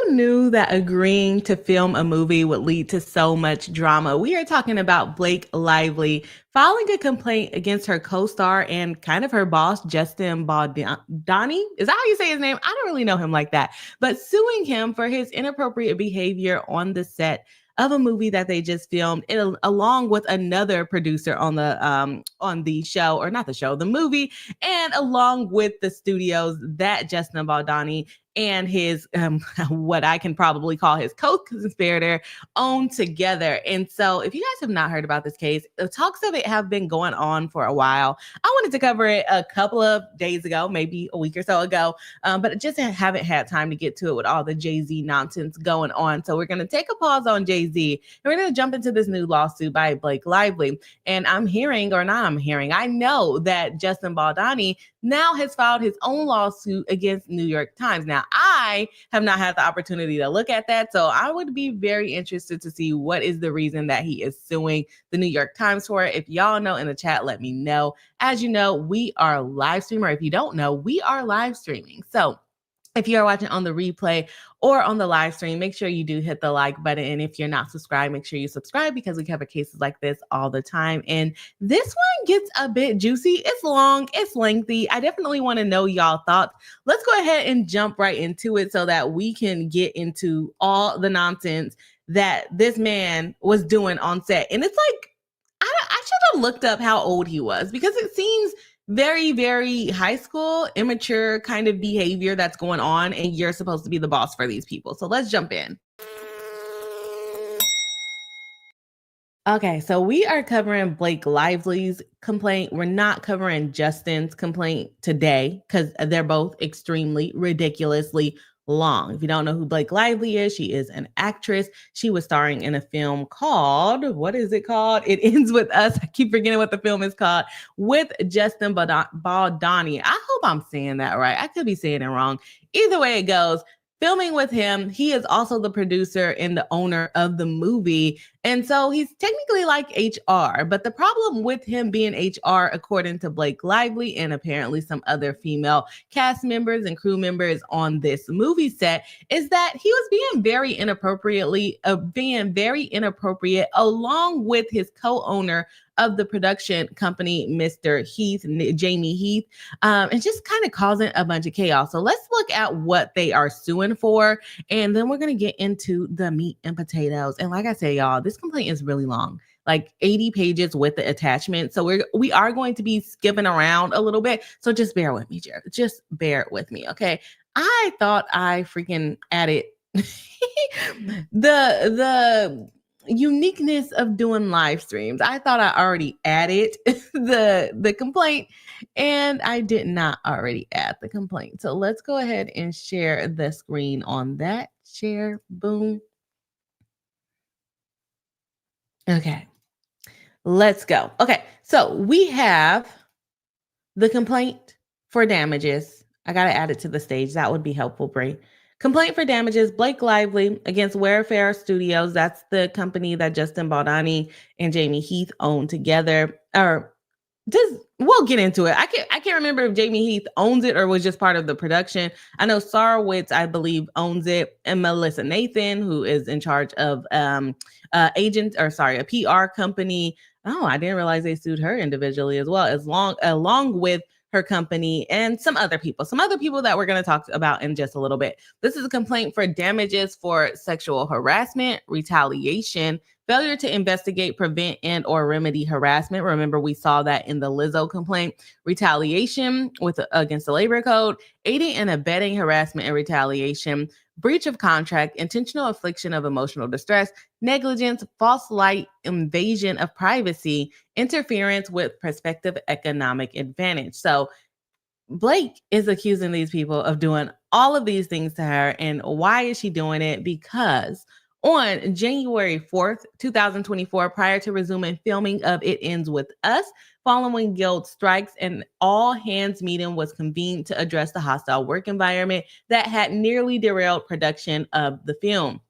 knew that agreeing to film a movie would lead to so much drama? We are talking about Blake Lively filing a complaint against her co-star and kind of her boss, Justin Baldoni. Is that how you say his name? I don't really know him like that, but suing him for his inappropriate behavior on the set of a movie that they just filmed, along with another producer on the show, or not the show, the movie, and along with the studios that Justin Baldoni and his what I can probably call his co-conspirator own together. And so if you guys have not heard about this case, the talks of it have been going on for a while. I wanted to cover it a couple of days ago, maybe a week or so ago, but I just haven't had time to get to it with all the Jay-Z nonsense going on. So we're going to take a pause on Jay-Z and we're going to jump into this new lawsuit by Blake Lively. And I know that Justin Baldoni now has filed his own lawsuit against New York Times. Now, I have not had the opportunity to look at that, so I would be very interested to see what is the reason that he is suing the New York Times for it. If y'all know in the chat, let me know. As you know, we are live streamer. If you don't know, we are live streaming. So if you are watching on the replay or on the live stream, make sure you do hit the like button. And if you're not subscribed, make sure you subscribe because we cover cases like this all the time. And this one gets a bit juicy. It's long, it's lengthy. I definitely want to know y'all thoughts. Let's go ahead and jump right into it so that we can get into all the nonsense that this man was doing on set. And it's like, I should have looked up how old he was because it seems very, very high school, immature kind of behavior that's going on, and you're supposed to be the boss for these people. So let's jump in. Okay, so we are covering Blake Lively's complaint. We're not covering Justin's complaint today because they're both extremely ridiculously long. If you don't know who Blake Lively is, she is an actress. She was starring in a film called, what is it called? It Ends With Us. I keep forgetting what the film is called, with Justin Baldoni. I hope I'm saying that right. I could be saying it wrong. Either way it goes, filming with him. He is also the producer and the owner of the movie. And so he's technically like HR, but the problem with him being HR, according to Blake Lively and apparently some other female cast members and crew members on this movie set, is that he was being very inappropriate along with his co-owner of the production company, Mr. Heath, Jamie Heath, and just kind of causing a bunch of chaos. So let's look at what they are suing for, and then we're going to get into the meat and potatoes. And like I say, y'all, this complaint is really long, like 80 pages with the attachment. So we are going to be skipping around a little bit. So just bear with me, Jared. Just bear with me, okay? I thought I freaking added the uniqueness of doing live streams. I thought I already added the complaint, and I did not already add the complaint. So let's go ahead and share the screen on that. Share, boom. Okay, let's go. Okay, so we have the complaint for damages. I got to add it to the stage. That would be helpful, Brie. Complaint for damages, Blake Lively against Wayfair Studios. That's the company that Justin Baldoni and Jamie Heath own together. We'll get into it. I can't remember if Jamie Heath owns it or was just part of the production. I know Sarwitz, I believe, owns it, and Melissa Nathan, who is in charge of a PR company. Oh, I didn't realize they sued her individually as well, along with her company and some other people that we're going to talk about in just a little bit. This is a complaint for damages for sexual harassment, retaliation, failure to investigate, prevent, and or remedy harassment. Remember, we saw that in the Lizzo complaint. Retaliation against the labor code, aiding and abetting harassment and retaliation, breach of contract, intentional infliction of emotional distress, negligence, false light, invasion of privacy, interference with prospective economic advantage. So Blake is accusing these people of doing all of these things to her. And why is she doing it? Because on January 4th, 2024, prior to resuming filming of It Ends With Us, following guild strikes, an all-hands meeting was convened to address the hostile work environment that had nearly derailed production of the film.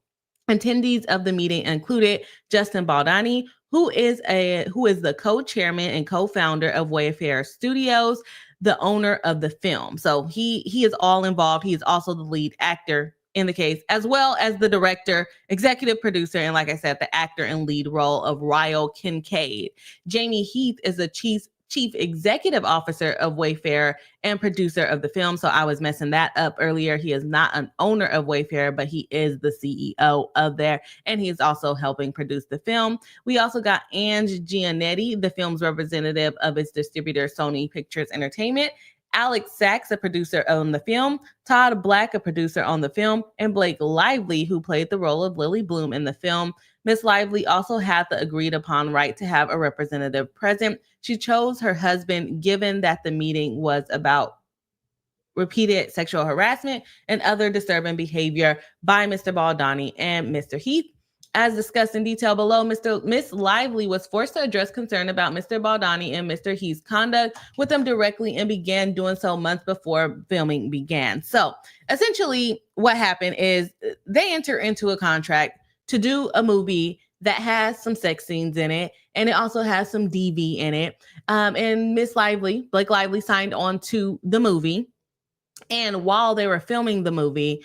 Attendees of the meeting included Justin Baldoni, who is the co-chairman and co-founder of Wayfair Studios, the owner of the film. So he is all involved. He is also the lead actor in the case, as well as the director, executive producer, and like I said, the actor and lead role of Ryle Kincaid. Jamie Heath is the chief executive officer of Wayfair and producer of the film. So I was messing that up earlier. He is not an owner of Wayfair, but he is the CEO of there, and he's also helping produce the film. We also got Ange Giannetti, the film's representative of its distributor, Sony Pictures Entertainment, Alex Sachs, a producer on the film, Todd Black, a producer on the film, and Blake Lively, who played the role of Lily Bloom in the film. Miss Lively also had the agreed upon right to have a representative present. She chose her husband, given that the meeting was about repeated sexual harassment and other disturbing behavior by Mr. Baldoni and Mr. Heath. As discussed in detail below, Miss Lively was forced to address concern about Mr. Baldoni and Mr. Heath's conduct with them directly and began doing so months before filming began. So essentially what happened is they enter into a contract to do a movie that has some sex scenes in it, and it also has some DV in it. And Blake Lively signed on to the movie. And while they were filming the movie,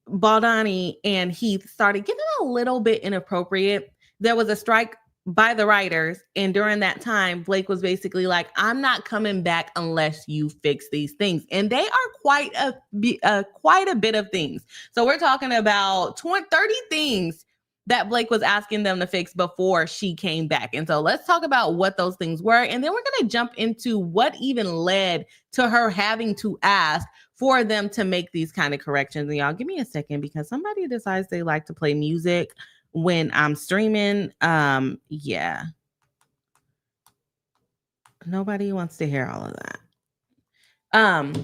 Baldoni and Heath started getting a little bit inappropriate. There was a strike by the writers, and during that time, Blake was basically like, I'm not coming back unless you fix these things. And they are quite a bit of things. So we're talking about 30 things that Blake was asking them to fix before she came back. And so let's talk about what those things were. And then we're going to jump into what even led to her having to ask for them to make these kind of corrections. And y'all, give me a second because somebody decides they like to play music when I'm streaming. Yeah. Nobody wants to hear all of that.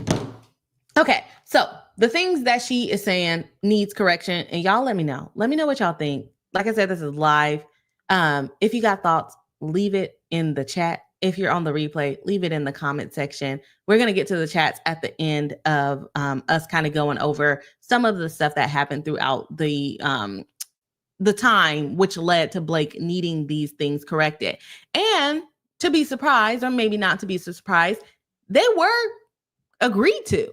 Okay. So the things that she is saying needs correction, and y'all let me know. Let me know what y'all think. Like I said, this is live. If you got thoughts, leave it in the chat. If you're on the replay, leave it in the comment section. We're going to get to the chats at the end of us kind of going over some of the stuff that happened throughout the time, which led to Blake needing these things corrected. And to be surprised, or maybe not to be surprised, they were agreed to.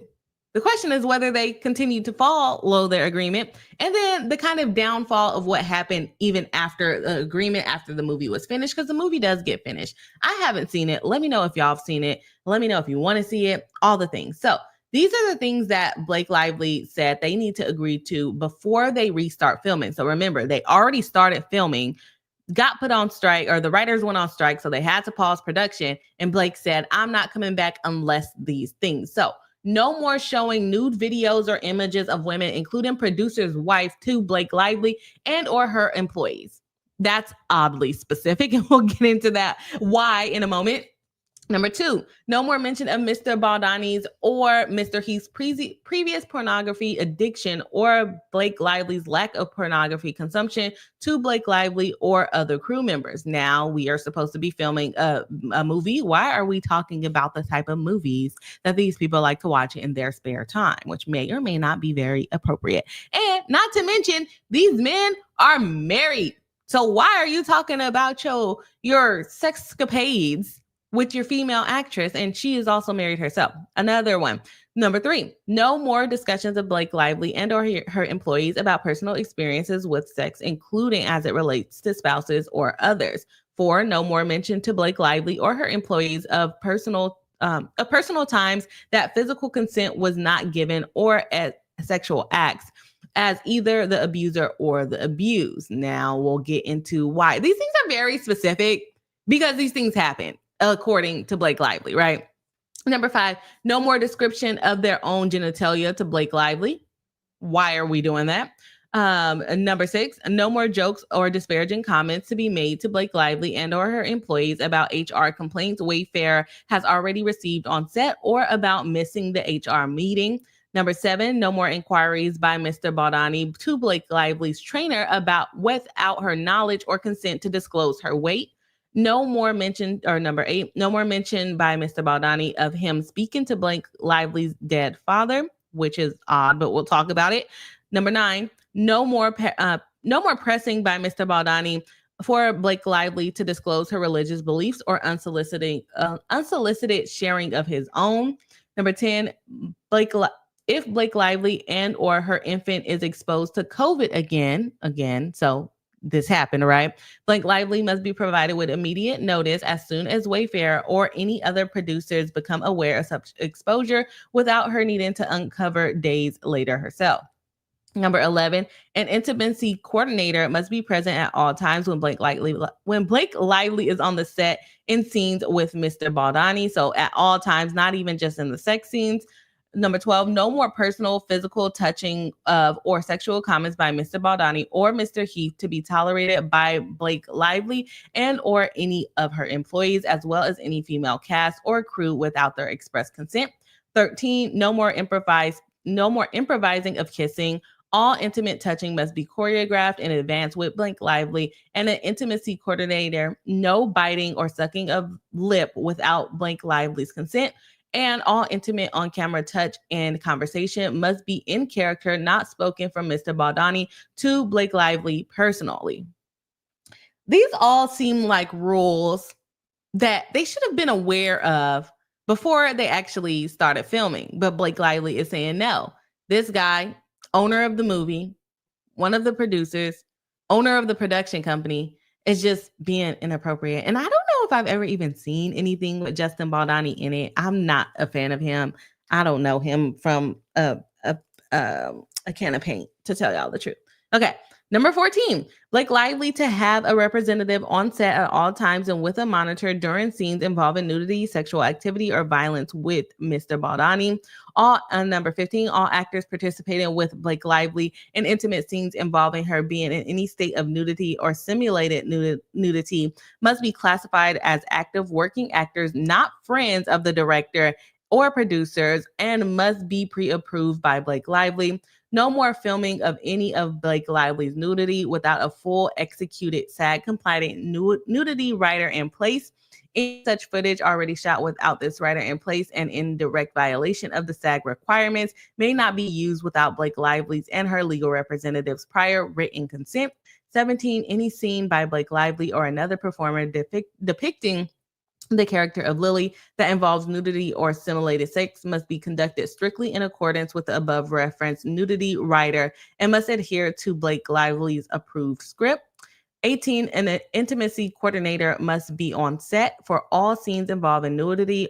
The question is whether they continue to follow their agreement, and then the kind of downfall of what happened even after the agreement, after the movie was finished, because the movie does get finished. I haven't seen it. Let me know if y'all have seen it. Let me know if you want to see it, all the things. So these are the things that Blake Lively said they need to agree to before they restart filming. So remember, they already started filming, got put on strike, or the writers went on strike, so they had to pause production. And Blake said, I'm not coming back unless these things. So no more showing nude videos or images of women, including producer's wife, to Blake Lively and or her employees. That's oddly specific, and we'll get into that why in a moment. Number 2, no more mention of Mr. Baldoni's or Mr. Heath's previous pornography addiction or Blake Lively's lack of pornography consumption to Blake Lively or other crew members. Now we are supposed to be filming a movie. Why are we talking about the type of movies that these people like to watch in their spare time, which may or may not be very appropriate? And not to mention, these men are married. So why are you talking about your sexcapades with your female actress? And she is also married herself. Another one. Number 3, no more discussions of Blake Lively and or her employees about personal experiences with sex, including as it relates to spouses or others. 4, no more mention to Blake Lively or her employees of personal times that physical consent was not given or at sexual acts as either the abuser or the abused. Now we'll get into why. These things are very specific because these things happen, according to Blake Lively, right? Number 5, no more description of their own genitalia to Blake Lively. Why are we doing that? Number 6, no more jokes or disparaging comments to be made to Blake Lively and or her employees about HR complaints Wayfair has already received on set or about missing the HR meeting. Number 7, no more inquiries by Mr. Baldoni to Blake Lively's trainer about without her knowledge or consent to disclose her weight. No more mention, or number 8, no more mention by Mr. Baldoni of him speaking to Blake Lively's dead father, which is odd, but we'll talk about it. Number 9, no more pressing by Mr. Baldoni for Blake Lively to disclose her religious beliefs or unsolicited sharing of his own. Number 10, If Blake Lively and or her infant is exposed to COVID again, so this happened, right? Blake Lively must be provided with immediate notice as soon as Wayfair or any other producers become aware of such exposure without her needing to uncover days later herself. Number 11, an intimacy coordinator must be present at all times when Blake Lively is on the set in scenes with Mr. Baldoni. So at all times, not even just in the sex scenes. Number 12, no more personal, physical touching of or sexual comments by Mr. Baldoni or Mr. Heath to be tolerated by Blake Lively and or any of her employees, as well as any female cast or crew without their express consent. 13, no more improvising of kissing. All intimate touching must be choreographed in advance with Blake Lively and an intimacy coordinator. No biting or sucking of lip without Blake Lively's consent. And all intimate on-camera touch and conversation must be in character, not spoken from Mr. Baldoni to Blake Lively personally. These all seem like rules that they should have been aware of before they actually started filming. But Blake Lively is saying no. This guy, owner of the movie, one of the producers, owner of the production company, is just being inappropriate. And I don't know if I've ever even seen anything with Justin Baldoni in it. I'm not a fan of him. I don't know him from a can of paint, to tell y'all the truth. Okay. Number 14, Blake Lively to have a representative on set at all times and with a monitor during scenes involving nudity, sexual activity, or violence with Mr. Baldoni. Number 15, all actors participating with Blake Lively in intimate scenes involving her being in any state of nudity or simulated nudity must be classified as active working actors, not friends of the director or producers, and must be pre-approved by Blake Lively. No more filming of any of Blake Lively's nudity without a full executed SAG-compliant nudity writer in place. Any such footage already shot without this writer in place and in direct violation of the SAG requirements may not be used without Blake Lively's and her legal representative's prior written consent. 17, any scene by Blake Lively or another performer depicting the character of Lily that involves nudity or simulated sex must be conducted strictly in accordance with the above referenced nudity writer and must adhere to Blake Lively's approved script. 18, an intimacy coordinator must be on set for all scenes involving nudity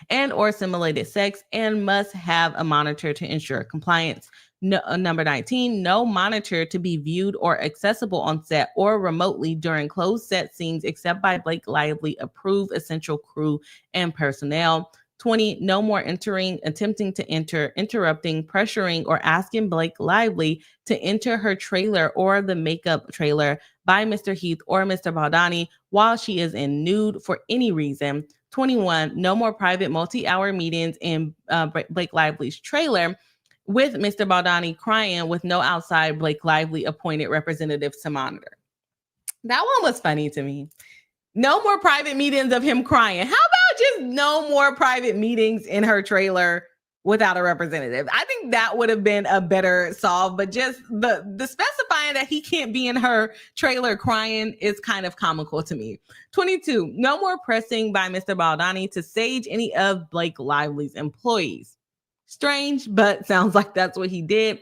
and or simulated sex and must have a monitor to ensure compliance. Number 19, no monitor to be viewed or accessible on set or remotely during closed set scenes except by Blake Lively approved essential crew and personnel. 20, no more attempting to enter, interrupting, pressuring, or asking Blake Lively to enter her trailer or the makeup trailer by Mr. Heath or Mr. Baldoni while she is in nude for any reason. 21, no more private multi-hour meetings in Blake Lively's trailer with Mr. Baldoni crying with no outside Blake Lively appointed representatives to monitor. That one was funny to me. No more private meetings of him crying. How about just no more private meetings in her trailer without a representative? I think that would have been a better solve, but just the specifying that he can't be in her trailer crying is kind of comical to me. 22, no more pressing by Mr. Baldoni to sage any of Blake Lively's employees. Strange, but sounds like that's what he did.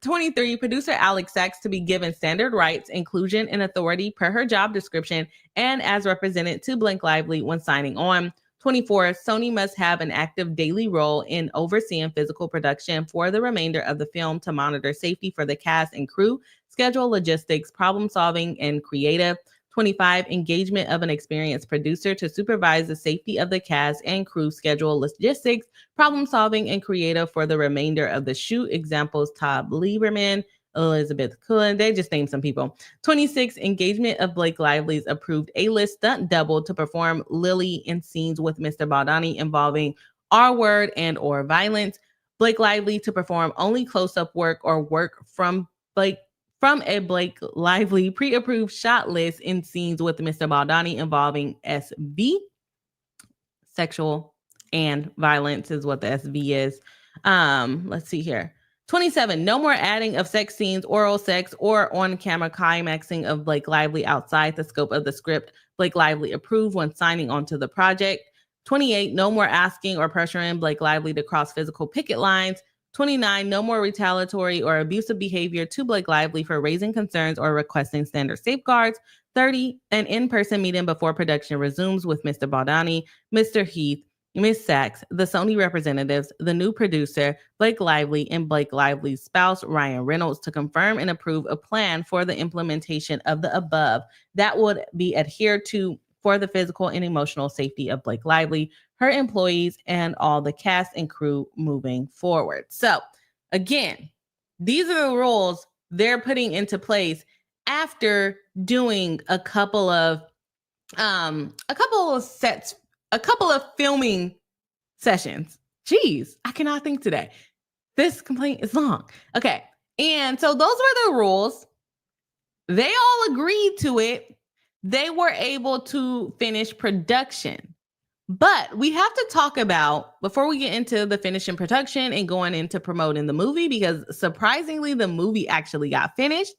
23, producer Alex Sachs to be given standard rights, inclusion, and authority per her job description and as represented to Blake Lively when signing on. 24, Sony must have an active daily role in overseeing physical production for the remainder of the film to monitor safety for the cast and crew, schedule logistics, problem solving, and creative. 25, engagement of an experienced producer to supervise the safety of the cast and crew, schedule logistics, problem solving, and creative for the remainder of the shoot. Examples, Todd Lieberman, Elizabeth Cullen. They just named some people. 26, engagement of Blake Lively's approved A-list stunt double to perform Lily in scenes with Mr. Baldoni involving R-word and or violence. Blake Lively to perform only close-up work or work from a Blake Lively pre-approved shot list in scenes with Mr. Baldoni involving SV. Sexual and violence is what the SV is. Let's see here. 27, no more adding of sex scenes, oral sex, or on-camera climaxing of Blake Lively outside the scope of the script Blake Lively approved when signing onto the project. 28, no more asking or pressuring Blake Lively to cross physical picket lines. 29, no more retaliatory or abusive behavior to Blake Lively for raising concerns or requesting standard safeguards. 30, an in-person meeting before production resumes with Mr. Baldoni, Mr. Heath, Ms. Sachs, the Sony representatives, the new producer, Blake Lively, and Blake Lively's spouse, Ryan Reynolds, to confirm and approve a plan for the implementation of the above that would be adhered to for the physical and emotional safety of Blake Lively, her employees, and all the cast and crew moving forward. So, again, these are the rules they're putting into place after doing a couple of filming sessions. Jeez, I cannot think today. This complaint is long. Okay. And so those were the rules. They all agreed to it. They were able to finish production. But we have to talk about, before we get into the finishing production and going into promoting the movie, because surprisingly, the movie actually got finished,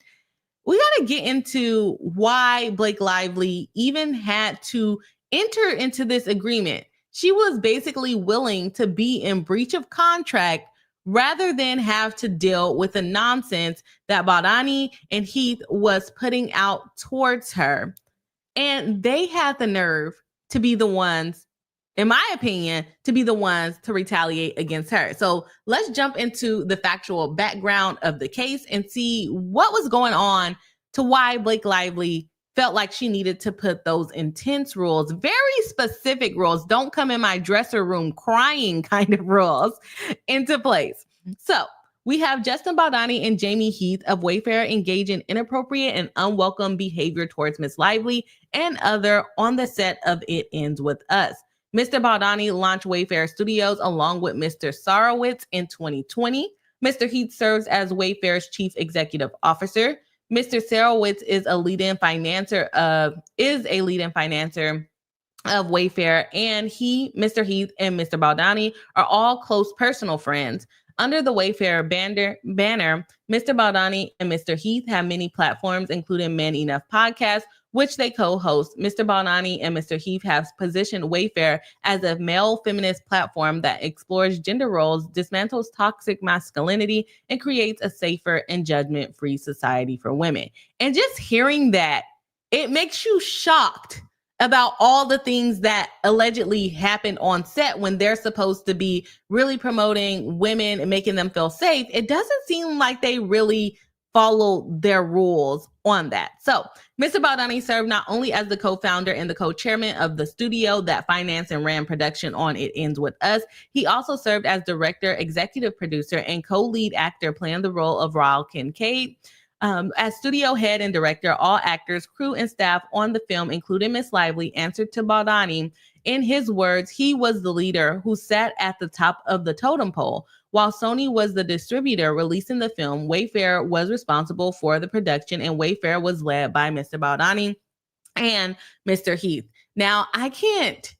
we got to get into why Blake Lively even had to enter into this agreement. She was basically willing to be in breach of contract rather than have to deal with the nonsense that Baldoni and Heath was putting out towards her. And they had the nerve to be the ones, in my opinion, to be the ones to retaliate against her. So let's jump into the factual background of the case and see what was going on to why Blake Lively felt like she needed to put those intense rules, very specific rules, don't come in my dresser room crying kind of rules into place. So we have Justin Baldoni and Jamie Heath of Wayfair engage in inappropriate and unwelcome behavior towards Miss Lively and other on the set of It Ends With Us. Mr. Baldoni launched Wayfair Studios along with Mr. Sarowitz in 2020. Mr. Heath serves as Wayfair's chief executive officer. Mr. Sarowitz is a leading financier of Wayfair, and Mr. Heath, and Mr. Baldoni are all close personal friends. Under the Wayfair banner, Mr. Baldoni and Mr. Heath have many platforms, including Men Enough podcast, which they co-host. Mr. Baldoni and Mr. Heath have positioned Wayfair as a male feminist platform that explores gender roles, dismantles toxic masculinity, and creates a safer and judgment-free society for women. And just hearing that, it makes you shocked about all the things that allegedly happened on set when they're supposed to be really promoting women and making them feel safe. It doesn't seem like they really follow their rules on that. So Mr. Baldoni served not only as the co-founder and the co-chairman of the studio that financed and ran production on It Ends With Us, he also served as director, executive producer, and co-lead actor, playing the role of Raul Kincaid. As studio head and director, all actors, crew, and staff on the film, including Miss Lively, answered to Baldoni. In his words, he was the leader who sat at the top of the totem pole. While Sony was the distributor releasing the film, Wayfair was responsible for the production, and Wayfair was led by Mr. Baldoni and Mr. Heath. Now, I can't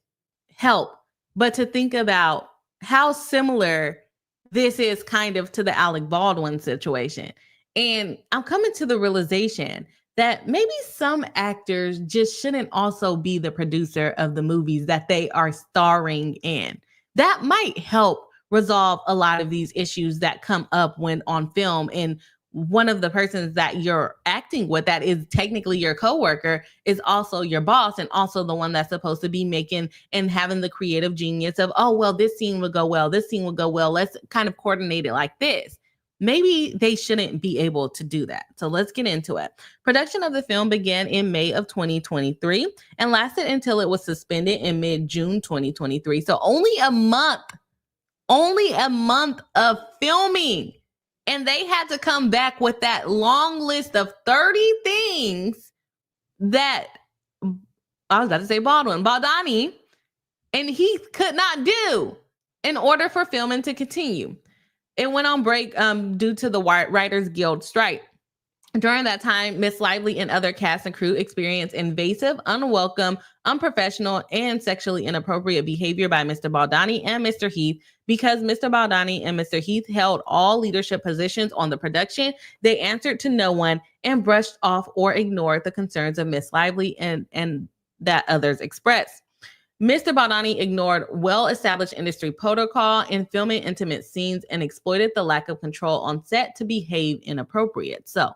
help but to think about how similar this is kind of to the Alec Baldwin situation. And I'm coming to the realization that maybe some actors just shouldn't also be the producer of the movies that they are starring in. That might help resolve a lot of these issues that come up when on film, and one of the persons that you're acting with that is technically your coworker is also your boss, and also the one that's supposed to be making and having the creative genius of, oh, well, this scene would go well, this scene would go well, let's kind of coordinate it like this. Maybe they shouldn't be able to do that. So let's get into it. Production of the film began in May of 2023 and lasted until it was suspended in mid-June 2023. So only a month of filming. And they had to come back with that long list of 30 things that, I was about to say Baldoni, and he could not do in order for filming to continue. It went on break due to the Writers Guild strike. During that time, Miss Lively and other cast and crew experienced invasive, unwelcome, unprofessional, and sexually inappropriate behavior by Mr. Baldoni and Mr. Heath. Because Mr. Baldoni and Mr. Heath held all leadership positions on the production, they answered to no one and brushed off or ignored the concerns of Miss Lively and that others expressed. Mr. Baldoni ignored well-established industry protocol in filming intimate scenes and exploited the lack of control on set to behave inappropriate. So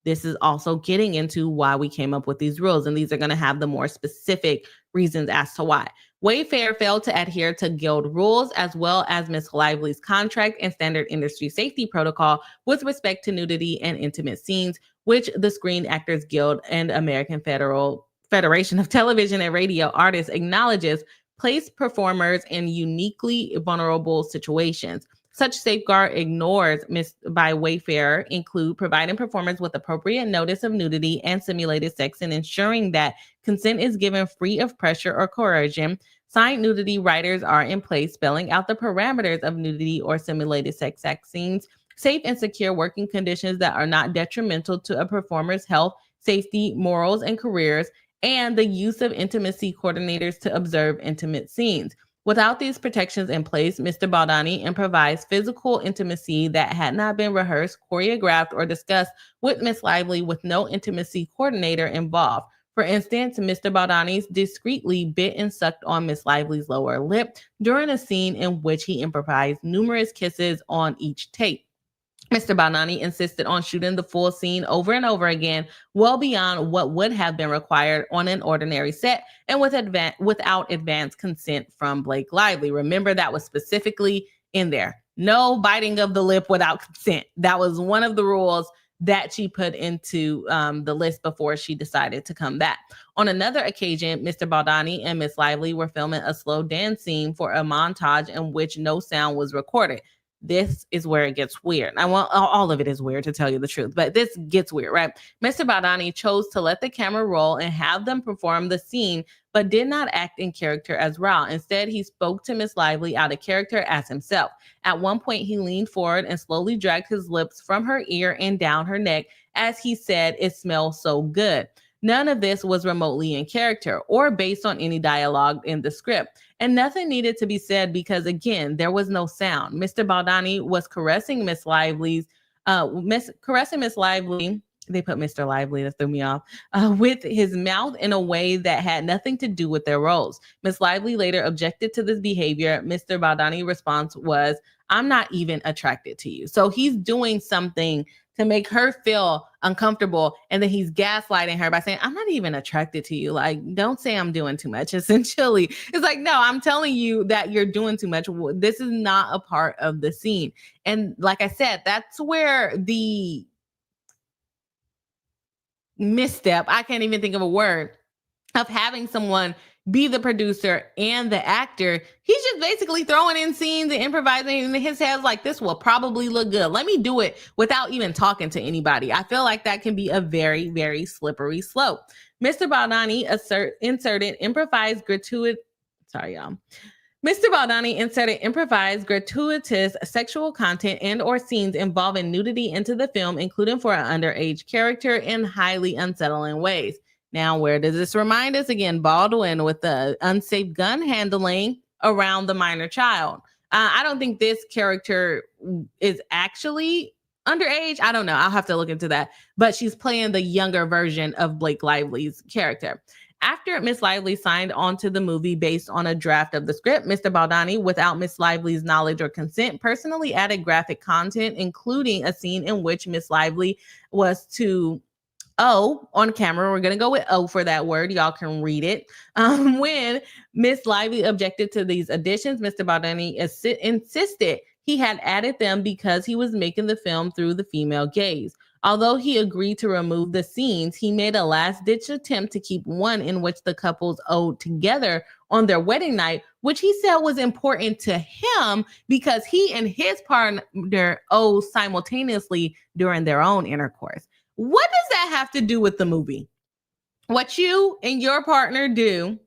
this is also getting into why we came up with these rules, and these are going to have the more specific reasons as to why. Wayfair failed to adhere to guild rules as well as Ms. Lively's contract and standard industry safety protocol with respect to nudity and intimate scenes, which the Screen Actors Guild and American Federation of Television and Radio Artists acknowledges place performers in uniquely vulnerable situations. Such safeguard ignores by Wayfair include providing performers with appropriate notice of nudity and simulated sex and ensuring that consent is given free of pressure or coercion. Signed nudity writers are in place spelling out the parameters of nudity or simulated sex act scenes, safe and secure working conditions that are not detrimental to a performer's health, safety, morals, and careers, and the use of intimacy coordinators to observe intimate scenes. Without these protections in place, Mr. Baldoni improvised physical intimacy that had not been rehearsed, choreographed, or discussed with Ms. Lively with no intimacy coordinator involved. For instance, Mr. Baldoni discreetly bit and sucked on Ms. Lively's lower lip during a scene in which he improvised numerous kisses on each take. Mr. Baldoni insisted on shooting the full scene over and over again, well beyond what would have been required on an ordinary set and without advance consent from Blake Lively. Remember, that was specifically in there. No biting of the lip without consent. That was one of the rules that she put into the list before she decided to come back. On another occasion, Mr. Baldoni and Ms. Lively were filming a slow dance scene for a montage in which no sound was recorded. This is where it gets weird. All of it is weird, to tell you the truth, but this gets weird, right? Mr. Baldoni chose to let the camera roll and have them perform the scene, but did not act in character as Ra. Instead, he spoke to Ms. Lively out of character as himself. At one point, he leaned forward and slowly dragged his lips from her ear and down her neck as he said, "It smells so good." None of this was remotely in character or based on any dialogue in the script. And nothing needed to be said because, again, there was no sound. Mr. Baldoni was caressing Miss Lively's, Miss Lively. They put Mr. Lively, that threw me off, with his mouth in a way that had nothing to do with their roles. Miss Lively later objected to this behavior. Mr. Baldoni's response was, "I'm not even attracted to you." So he's doing something to make her feel uncomfortable, and then he's gaslighting her by saying, "I'm not even attracted to you. Like, don't say I'm doing too much." Essentially, it's like, no, I'm telling you that you're doing too much. This is not a part of the scene. And like I said, that's where the misstep, I can't even think of a word, of having someone be the producer and the actor. He's just basically throwing in scenes and improvising in his head like, this will probably look good. Let me do it without even talking to anybody. I feel like that can be a very, very slippery slope. Mr. Baldoni inserted improvised gratuitous sexual content and or scenes involving nudity into the film, including for an underage character, in highly unsettling ways. Now, where does this remind us again? Baldwin with the unsafe gun handling around the minor child. I don't think this character is actually underage. I don't know. I'll have to look into that. But she's playing the younger version of Blake Lively's character. After Miss Lively signed on to the movie based on a draft of the script, Mr. Baldoni, without Miss Lively's knowledge or consent, personally added graphic content, including a scene in which Miss Lively was to on camera. We're going to go with for that word. Y'all can read it. When Miss Lively objected to these additions, Mr. Baldoni insisted he had added them because he was making the film through the female gaze. Although he agreed to remove the scenes, he made a last-ditch attempt to keep one in which the couples owed together on their wedding night, which he said was important to him because he and his partner owed simultaneously during their own intercourse. What does that have to do with the movie? What you and your partner do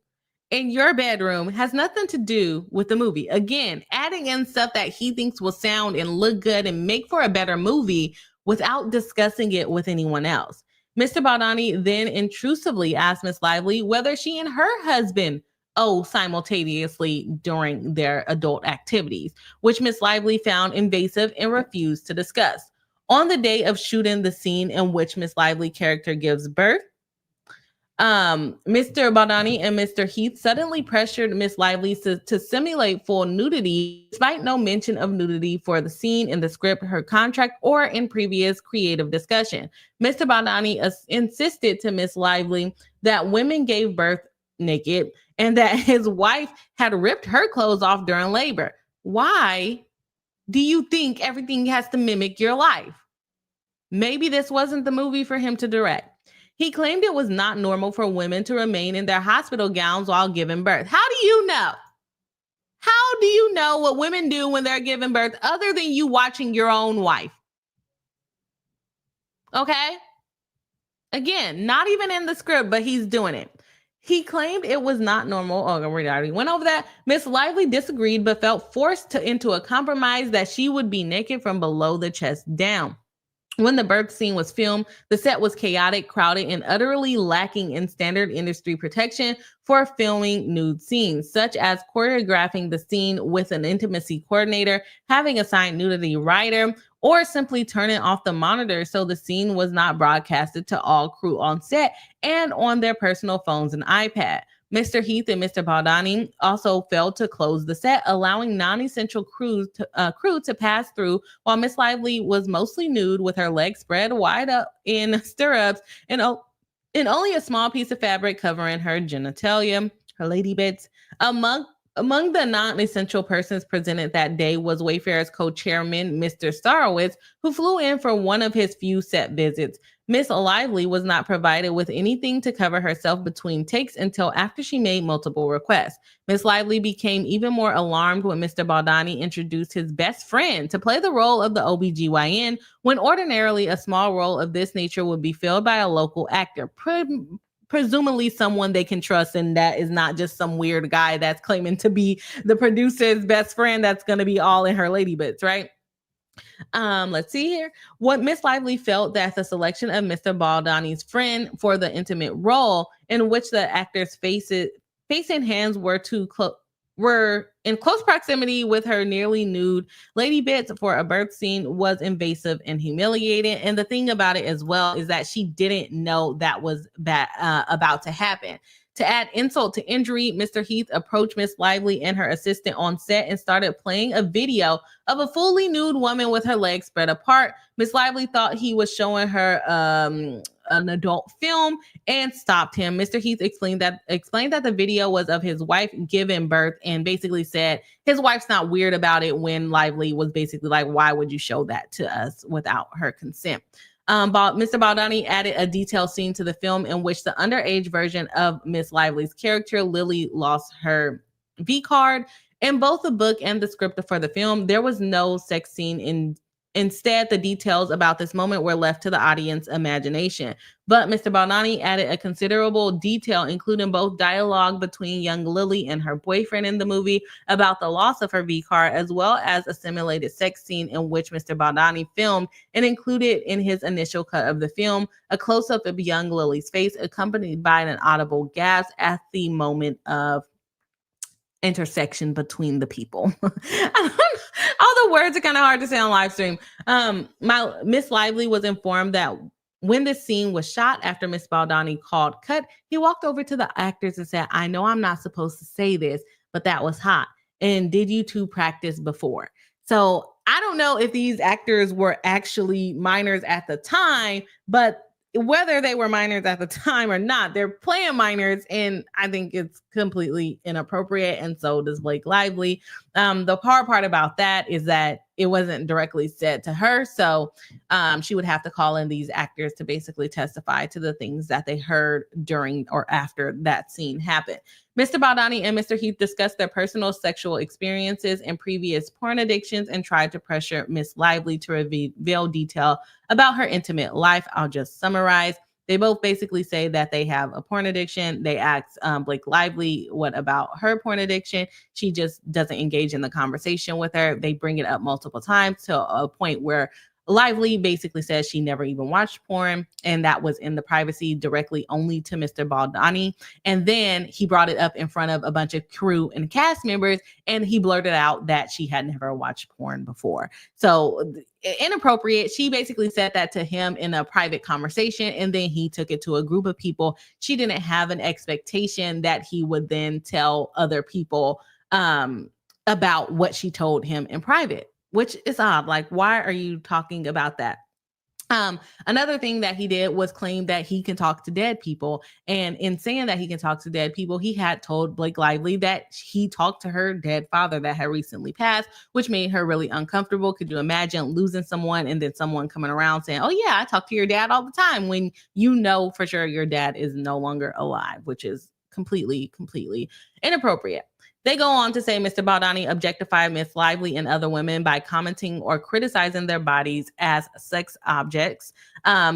in your bedroom has nothing to do with the movie. Again, adding in stuff that he thinks will sound and look good and make for a better movie without discussing it with anyone else. Mr. Baldoni then intrusively asked Miss Lively whether she and her husband simultaneously during their adult activities, which Miss Lively found invasive and refused to discuss. On the day of shooting the scene in which Miss Lively character gives birth, Mr. Baldoni and Mr. Heath suddenly pressured Miss Lively to simulate full nudity, despite no mention of nudity for the scene in the script, her contract, or in previous creative discussion. Mr. Baldoni insisted to Miss Lively that women gave birth naked and that his wife had ripped her clothes off during labor. Why do you think everything has to mimic your life? Maybe this wasn't the movie for him to direct. He claimed it was not normal for women to remain in their hospital gowns while giving birth. How do you know? How do you know what women do when they're giving birth other than you watching your own wife? Okay? Again, not even in the script, but he's doing it. He claimed it was not normal. Oh, we already went over that. Miss Lively disagreed, but felt forced into a compromise that she would be naked from below the chest down. When the birth scene was filmed, the set was chaotic, crowded, and utterly lacking in standard industry protection for filming nude scenes, such as choreographing the scene with an intimacy coordinator, having a signed nudity writer, or simply turning off the monitor so the scene was not broadcasted to all crew on set and on their personal phones and iPad. Mr. Heath and Mr. Baldoni also failed to close the set, allowing non-essential crew to pass through while Miss Lively was mostly nude with her legs spread wide up in stirrups and only a small piece of fabric covering her genitalia, her lady bits. Among the non-essential persons presented that day was Wayfair's co-chairman, Mr. Starowitz, who flew in for one of his few set visits. Miss Lively was not provided with anything to cover herself between takes until after she made multiple requests. Miss Lively became even more alarmed when Mr. Baldoni introduced his best friend to play the role of the OBGYN, when ordinarily a small role of this nature would be filled by a local actor, presumably someone they can trust, and that is not just some weird guy that's claiming to be the producer's best friend that's going to be all in her lady bits, right? Let's see here. What Miss Lively felt that the selection of Mr. Baldoni's friend for the intimate role, in which the actor's face and hands were in close proximity with her nearly nude lady bits for a birth scene, was invasive and humiliating. And the thing about it as well is that she didn't know that was about to happen. To add insult to injury, Mr. Heath approached Miss Lively and her assistant on set and started playing a video of a fully nude woman with her legs spread apart. Miss Lively thought he was showing her an adult film and stopped him. Mr. Heath explained that the video was of his wife giving birth, and basically said his wife's not weird about it, when Lively was basically like, why would you show that to us without her consent? Mr. Baldoni added a detailed scene to the film in which the underage version of Miss Lively's character, Lily, lost her V card. In both the book and the script for the film, there was no sex scene. Instead, the details about this moment were left to the audience imagination. But Mr. Baldoni added a considerable detail, including both dialogue between young Lily and her boyfriend in the movie about the loss of her V card, as well as a simulated sex scene in which Mr. Baldoni filmed and included in his initial cut of the film a close-up of young Lily's face, accompanied by an audible gasp at the moment of intersection between the people. All the words are kind of hard to say on live stream. Miss Lively was informed that when the scene was shot, after Miss Baldoni called cut, he walked over to the actors and said, I know I'm not supposed to say this, but that was hot. And did you two practice before? So I don't know if these actors were actually minors at the time, but whether they were minors at the time or not, they're playing minors, and I think it's completely inappropriate, and so does Blake Lively. The hard part about that is that it wasn't directly said to her, so she would have to call in these actors to basically testify to the things that they heard during or after that scene happened. Mr. Baldoni and Mr. Heath discussed their personal sexual experiences and previous porn addictions and tried to pressure Miss Lively to reveal detail about her intimate life. I'll just summarize. They both basically say that they have a porn addiction. They ask Blake Lively what about her porn addiction. She just doesn't engage in the conversation with her. They bring it up multiple times to a point where Lively basically says she never even watched porn, and that was in the privacy directly only to Mr. Baldoni. And then he brought it up in front of a bunch of crew and cast members, and he blurted out that she had never watched porn before. So inappropriate. She basically said that to him in a private conversation, and then he took it to a group of people. She didn't have an expectation that he would then tell other people about what she told him in private, which is odd. Like, why are you talking about that? Another thing that he did was claim that he can talk to dead people. And in saying that he can talk to dead people, he had told Blake Lively that he talked to her dead father that had recently passed, which made her really uncomfortable. Could you imagine losing someone and then someone coming around saying, oh yeah, I talk to your dad all the time, when you know for sure your dad is no longer alive, which is completely inappropriate. They go on to say Mr. Baldoni objectified Miss Lively and other women by commenting or criticizing their bodies as sex objects.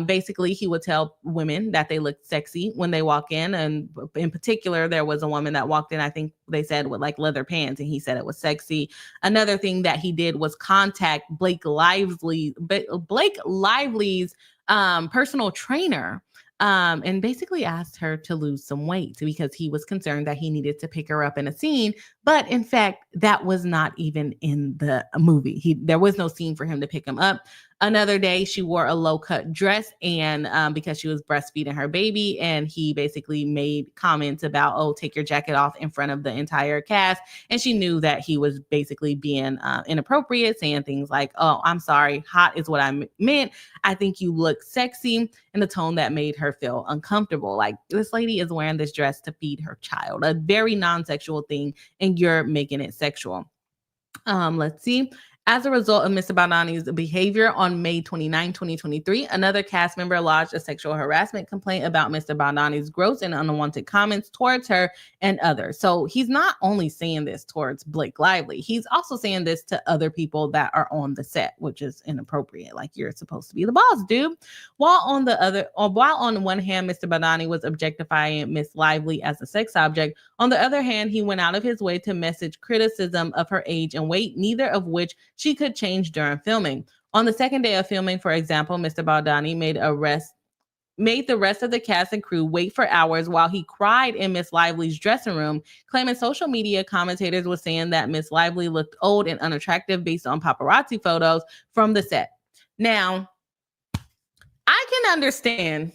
Basically, he would tell women that they looked sexy when they walk in. And in particular, there was a woman that walked in, I think they said, with like leather pants, and he said it was sexy. Another thing that he did was contact Blake Lively's personal trainer. And basically asked her to lose some weight because he was concerned that he needed to pick her up in a scene. But in fact, that was not even in the movie. There was no scene for him to pick him up. Another day, she wore a low-cut dress, and because she was breastfeeding her baby, and he basically made comments about, oh, take your jacket off in front of the entire cast. And she knew that he was basically being inappropriate, saying things like, oh, I'm sorry, hot is what I meant. I think you look sexy, in a tone that made her feel uncomfortable. Like, this lady is wearing this dress to feed her child, a very non-sexual thing, and you're making it sexual. Let's see. As a result of Mr. Baldoni's behavior, on May 29, 2023, another cast member lodged a sexual harassment complaint about Mr. Baldoni's gross and unwanted comments towards her and others. So he's not only saying this towards Blake Lively, he's also saying this to other people that are on the set, which is inappropriate. Like, you're supposed to be the boss, dude. While on one hand, Mr. Baldoni was objectifying Miss Lively as a sex object, on the other hand, he went out of his way to message criticism of her age and weight, neither of which she could change during filming. On the second day of filming, for example, Mr. Baldoni made the rest of the cast and crew wait for hours while he cried in Miss Lively's dressing room, claiming social media commentators were saying that Miss Lively looked old and unattractive based on paparazzi photos from the set. Now, I can understand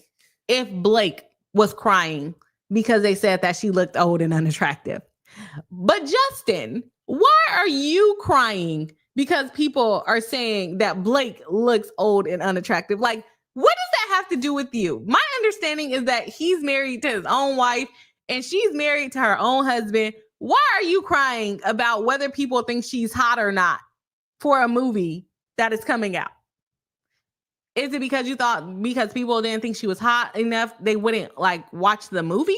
if Blake was crying because they said that she looked old and unattractive. But Justin, why are you crying because people are saying that Blake looks old and unattractive? Like, what does that have to do with you? My understanding is that he's married to his own wife and she's married to her own husband. Why are you crying about whether people think she's hot or not for a movie that is coming out? Is it because you thought because people didn't think she was hot enough, they wouldn't like watch the movie?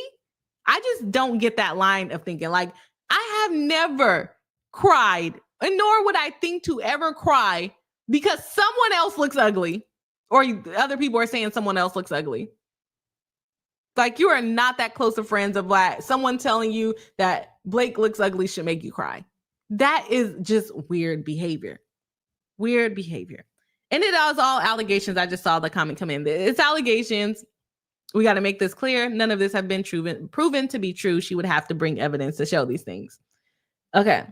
I just don't get that line of thinking. Like, I have never cried, and nor would I think to ever cry because someone else looks ugly or other people are saying someone else looks ugly. Like, you are not that close of friends of like someone telling you that Blake looks ugly should make you cry. That is just weird behavior. Weird behavior. And it was all allegations. I just saw the comment come in. It's allegations. We got to make this clear. None of this have been proven to be true. She would have to bring evidence to show these things. Okay.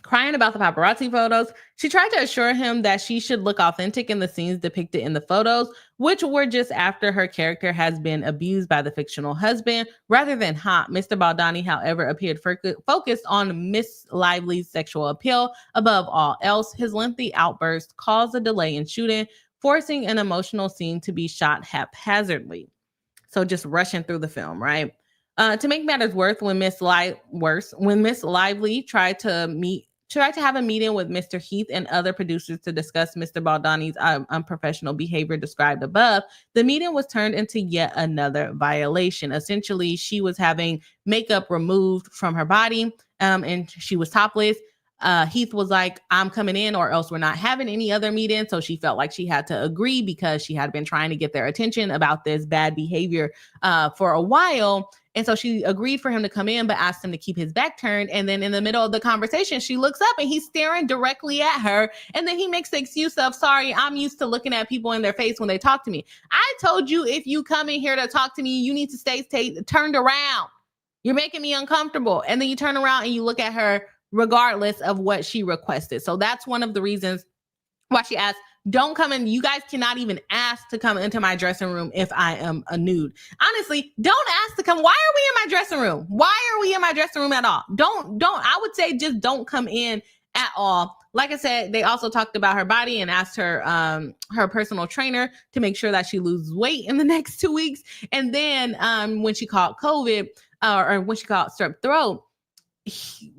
Crying about the paparazzi photos, she tried to assure him that she should look authentic in the scenes depicted in the photos, which were just after her character has been abused by the fictional husband rather than hot. Mr. Baldoni, however, appeared focused on Miss Lively's sexual appeal above all else. His lengthy outburst caused a delay in shooting, forcing an emotional scene to be shot haphazardly. So just rushing through the film, right? To make matters worse, when Miss Lively tried to have a meeting with Mr. Heath and other producers to discuss Mr. Baldoni's unprofessional behavior described above, the meeting was turned into yet another violation. Essentially, she was having makeup removed from her body, and she was topless. Heath was like, I'm coming in or else we're not having any other meeting. So she felt like she had to agree because she had been trying to get their attention about this bad behavior for a while. And so she agreed for him to come in, but asked him to keep his back turned. And then in the middle of the conversation, she looks up and he's staring directly at her. And then he makes the excuse of, sorry, I'm used to looking at people in their face when they talk to me. I told you, if you come in here to talk to me, you need to stay turned around. You're making me uncomfortable. And then you turn around and you look at her regardless of what she requested. So that's one of the reasons why she asked, don't come in. You guys cannot even ask to come into my dressing room if I am a nude. Honestly, don't ask to come. Why are we in my dressing room? Why are we in my dressing room at all? I would say just don't come in at all. Like I said, they also talked about her body and asked her her personal trainer to make sure that she loses weight in the next 2 weeks. And then when she caught COVID or when she caught strep throat,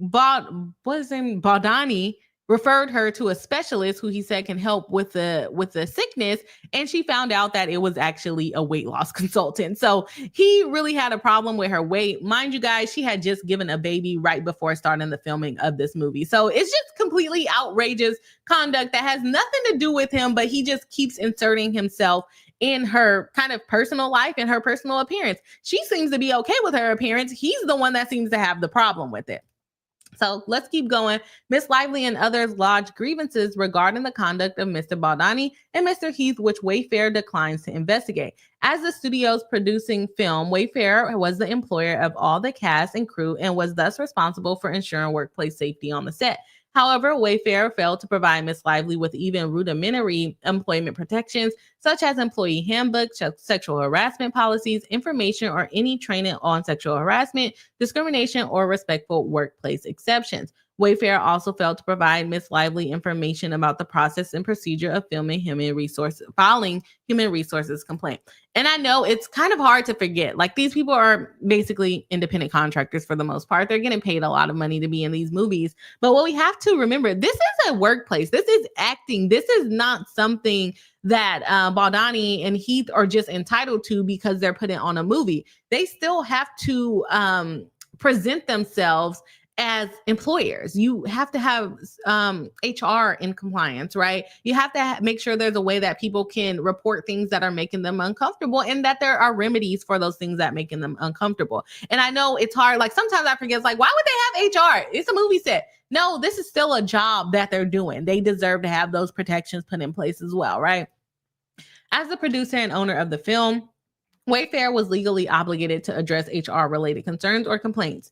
Baldoni referred her to a specialist who he said can help with the sickness, and she found out that it was actually a weight loss consultant. So he really had a problem with her weight. Mind you guys, she had just given a baby right before starting the filming of this movie. So it's just completely outrageous conduct that has nothing to do with him, but he just keeps inserting himself in her kind of personal life and her personal appearance. She seems to be okay with her appearance. He's the one that seems to have the problem with it. So let's keep going. Miss Lively and others lodged grievances regarding the conduct of Mr. Baldoni and Mr. Heath, which Wayfair declines to investigate. As the studio's producing film, Wayfair was the employer of all the cast and crew and was thus responsible for ensuring workplace safety on the set. However, Wayfair failed to provide Miss Lively with even rudimentary employment protections, such as employee handbooks, sexual harassment policies, information, or any training on sexual harassment, discrimination, or respectful workplace exceptions. Wayfair also failed to provide Miss Lively information about the process and procedure of filing human resources complaint. And I know it's kind of hard to forget. Like, these people are basically independent contractors for the most part. They're getting paid a lot of money to be in these movies. But what we have to remember, this is a workplace. This is acting. This is not something that Baldoni and Heath are just entitled to because they're put it on a movie. They still have to present themselves as employers. You have to have HR in compliance, right? You have to make sure there's a way that people can report things that are making them uncomfortable and that there are remedies for those things that making them uncomfortable. And I know it's hard. Like, sometimes I forget, it's like, why would they have HR? It's a movie set. No, this is still a job that they're doing. They deserve to have those protections put in place as well, right? As the producer and owner of the film, Wayfair was legally obligated to address HR-related concerns or complaints.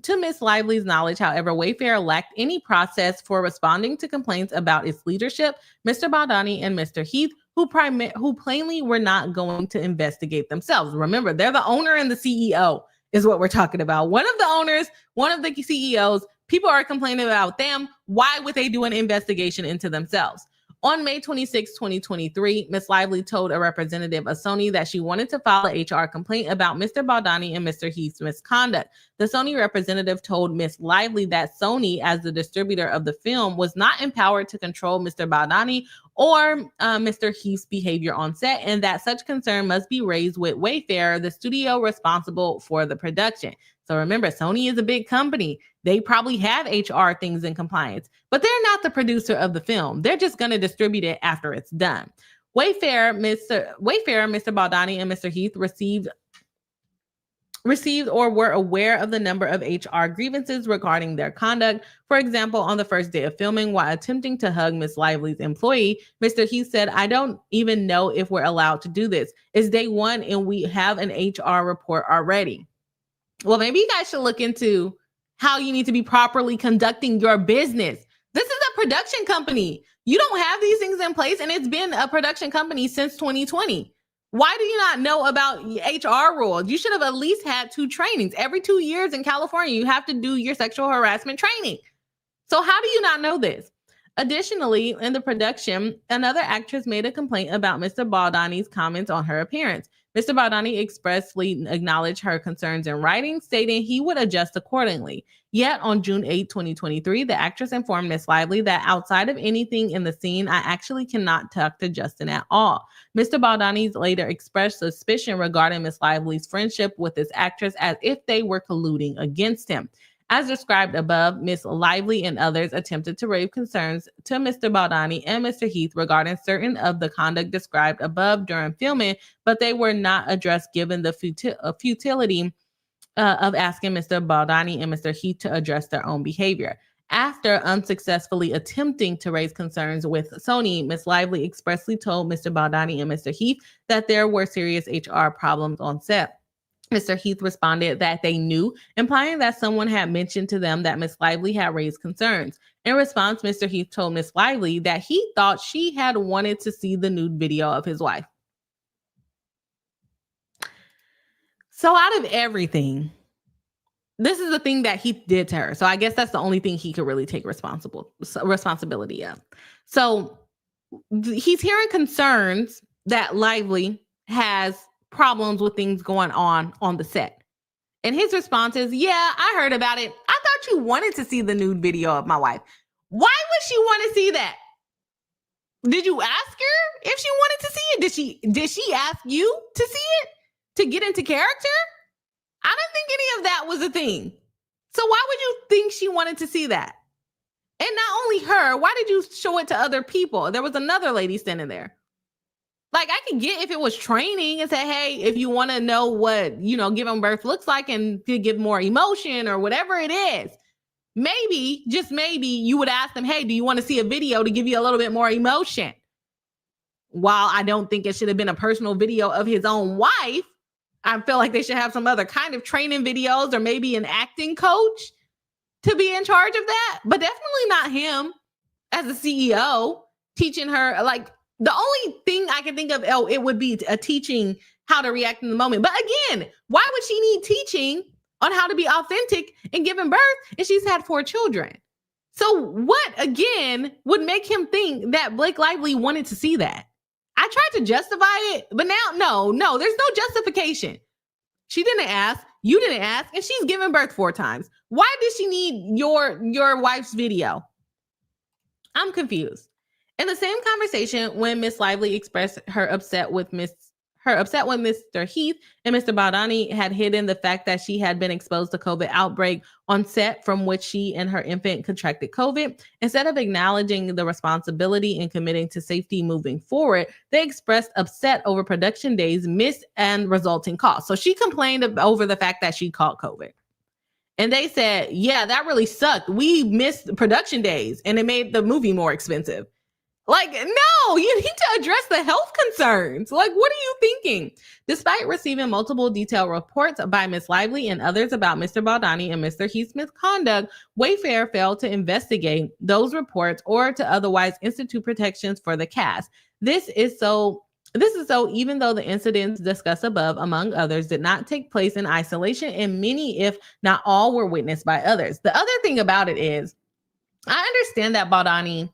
To Miss Lively's knowledge, however, Wayfair lacked any process for responding to complaints about its leadership, Mr. Baldoni and Mr. Heath, who plainly were not going to investigate themselves. Remember, they're the owner and the CEO is what we're talking about. One of the owners, one of the CEOs, people are complaining about them. Why would they do an investigation into themselves? On May 26, 2023, Ms. Lively told a representative of Sony that she wanted to file an HR complaint about Mr. Baldoni and Mr. Heath's misconduct. The Sony representative told Ms. Lively that Sony, as the distributor of the film, was not empowered to control Mr. Baldoni or Mr. Heath's behavior on set, and that such concern must be raised with Wayfair, the studio responsible for the production. So remember, Sony is a big company. They probably have HR things in compliance, but they're not the producer of the film. They're just going to distribute it after it's done. Wayfair, Mr. Baldoni, and Mr. Heath received or were aware of the number of HR grievances regarding their conduct. For example, on the first day of filming, while attempting to hug Miss Lively's employee, Mr. Heath said, "I don't even know if we're allowed to do this. It's day one and we have an HR report already." Well, maybe you guys should look into how you need to be properly conducting your business. This is a production company. You don't have these things in place, and it's been a production company since 2020. Why do you not know about HR rules? You should have at least had 2 trainings. Every 2 years in California, you have to do your sexual harassment training. So how do you not know this? Additionally, in the production, another actress made a complaint about Mr. Baldoni's comments on her appearance. Mr. Baldoni expressly acknowledged her concerns in writing, stating he would adjust accordingly. Yet on June 8, 2023, the actress informed Miss Lively that outside of anything in the scene, I actually cannot talk to Justin at all. Mr. Baldoni later expressed suspicion regarding Miss Lively's friendship with this actress as if they were colluding against him. As described above, Ms. Lively and others attempted to raise concerns to Mr. Baldoni and Mr. Heath regarding certain of the conduct described above during filming, but they were not addressed given the futility of asking Mr. Baldoni and Mr. Heath to address their own behavior. After unsuccessfully attempting to raise concerns with Sony, Ms. Lively expressly told Mr. Baldoni and Mr. Heath that there were serious HR problems on set. Mr. Heath responded that they knew, implying that someone had mentioned to them that Ms. Lively had raised concerns. In response, Mr. Heath told Ms. Lively that he thought she had wanted to see the nude video of his wife. So out of everything, this is the thing that Heath did to her. So I guess that's the only thing he could really take responsibility of. So he's hearing concerns that Lively has problems with things going on the set. And his response is, yeah, I heard about it. I thought you wanted to see the nude video of my wife. Why would she want to see that? Did you ask her if she wanted to see it? Did she ask you to see it to get into character? I don't think any of that was a thing. So why would you think she wanted to see that? And not only her, why did you show it to other people? There was another lady standing there. Like, I can get if it was training and say, hey, if you want to know what, giving birth looks like and to give more emotion or whatever it is, maybe, just maybe, you would ask them, hey, do you want to see a video to give you a little bit more emotion? While I don't think it should have been a personal video of his own wife, I feel like they should have some other kind of training videos or maybe an acting coach to be in charge of that. But definitely not him as a CEO teaching her. Like, the only thing I can think of, it would be a teaching how to react in the moment. But again, why would she need teaching on how to be authentic in giving birth if she's had 4 children? So what, again, would make him think that Blake Lively wanted to see that? I tried to justify it, but now, no, there's no justification. She didn't ask, you didn't ask, and she's given birth 4 times. Why did she need your wife's video? I'm confused. In the same conversation, when Miss Lively expressed her upset when Mr. Heath and Mr. Baldoni had hidden the fact that she had been exposed to COVID outbreak on set from which she and her infant contracted COVID, instead of acknowledging the responsibility and committing to safety moving forward, they expressed upset over production days missed and resulting costs. So she complained over the fact that she caught COVID. And they said, yeah, that really sucked. We missed production days and it made the movie more expensive. Like, no, you need to address the health concerns. Like, what are you thinking? Despite receiving multiple detailed reports by Ms. Lively and others about Mr. Baldoni and Mr. Heath's misconduct, Wayfair failed to investigate those reports or to otherwise institute protections for the cast. This is so even though the incidents discussed above, among others, did not take place in isolation, and many, if not all, were witnessed by others. The other thing about it is, I understand that Baldoni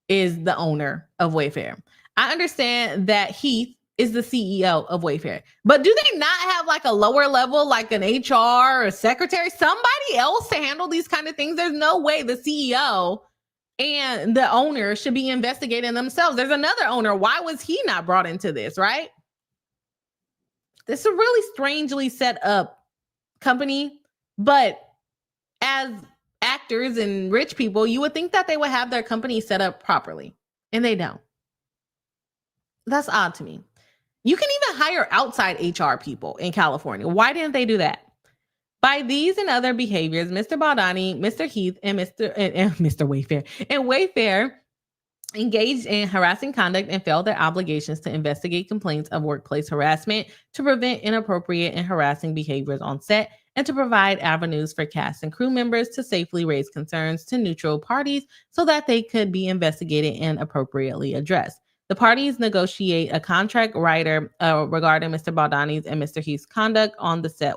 is the owner of Wayfair. I understand that Heath is the CEO of Wayfair. But do they not have like a lower level, like an HR or a secretary, somebody else to handle these kind of things? There's no way the CEO and the owner should be investigating themselves. There's another owner. Why was he not brought into this, right? This is a really strangely set up company, but as actors and rich people, you would think that they would have their company set up properly, and they don't. That's odd to me. You can even hire outside HR people in California. Why didn't they do that? By these and other behaviors, Mr. Baldoni, Mr. Heath, and Mr. Wayfair engaged in harassing conduct and failed their obligations to investigate complaints of workplace harassment, to prevent inappropriate and harassing behaviors on set, and to provide avenues for cast and crew members to safely raise concerns to neutral parties so that they could be investigated and appropriately addressed. The parties negotiate a contract writer regarding Mr. Baldoni's and Mr. Heath's conduct on the set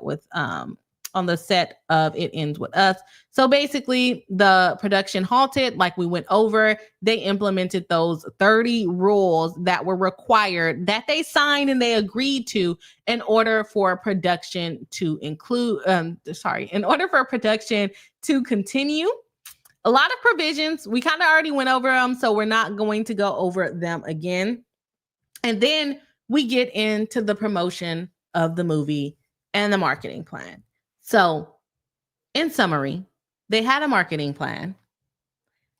of It Ends With Us. So basically, the production halted, like we went over. They implemented those 30 rules that were required, that they signed and they agreed to in order for production to continue. A lot of provisions. We kind of already went over them, so we're not going to go over them again. And then we get into the promotion of the movie and the marketing plan. So, in summary, they had a marketing plan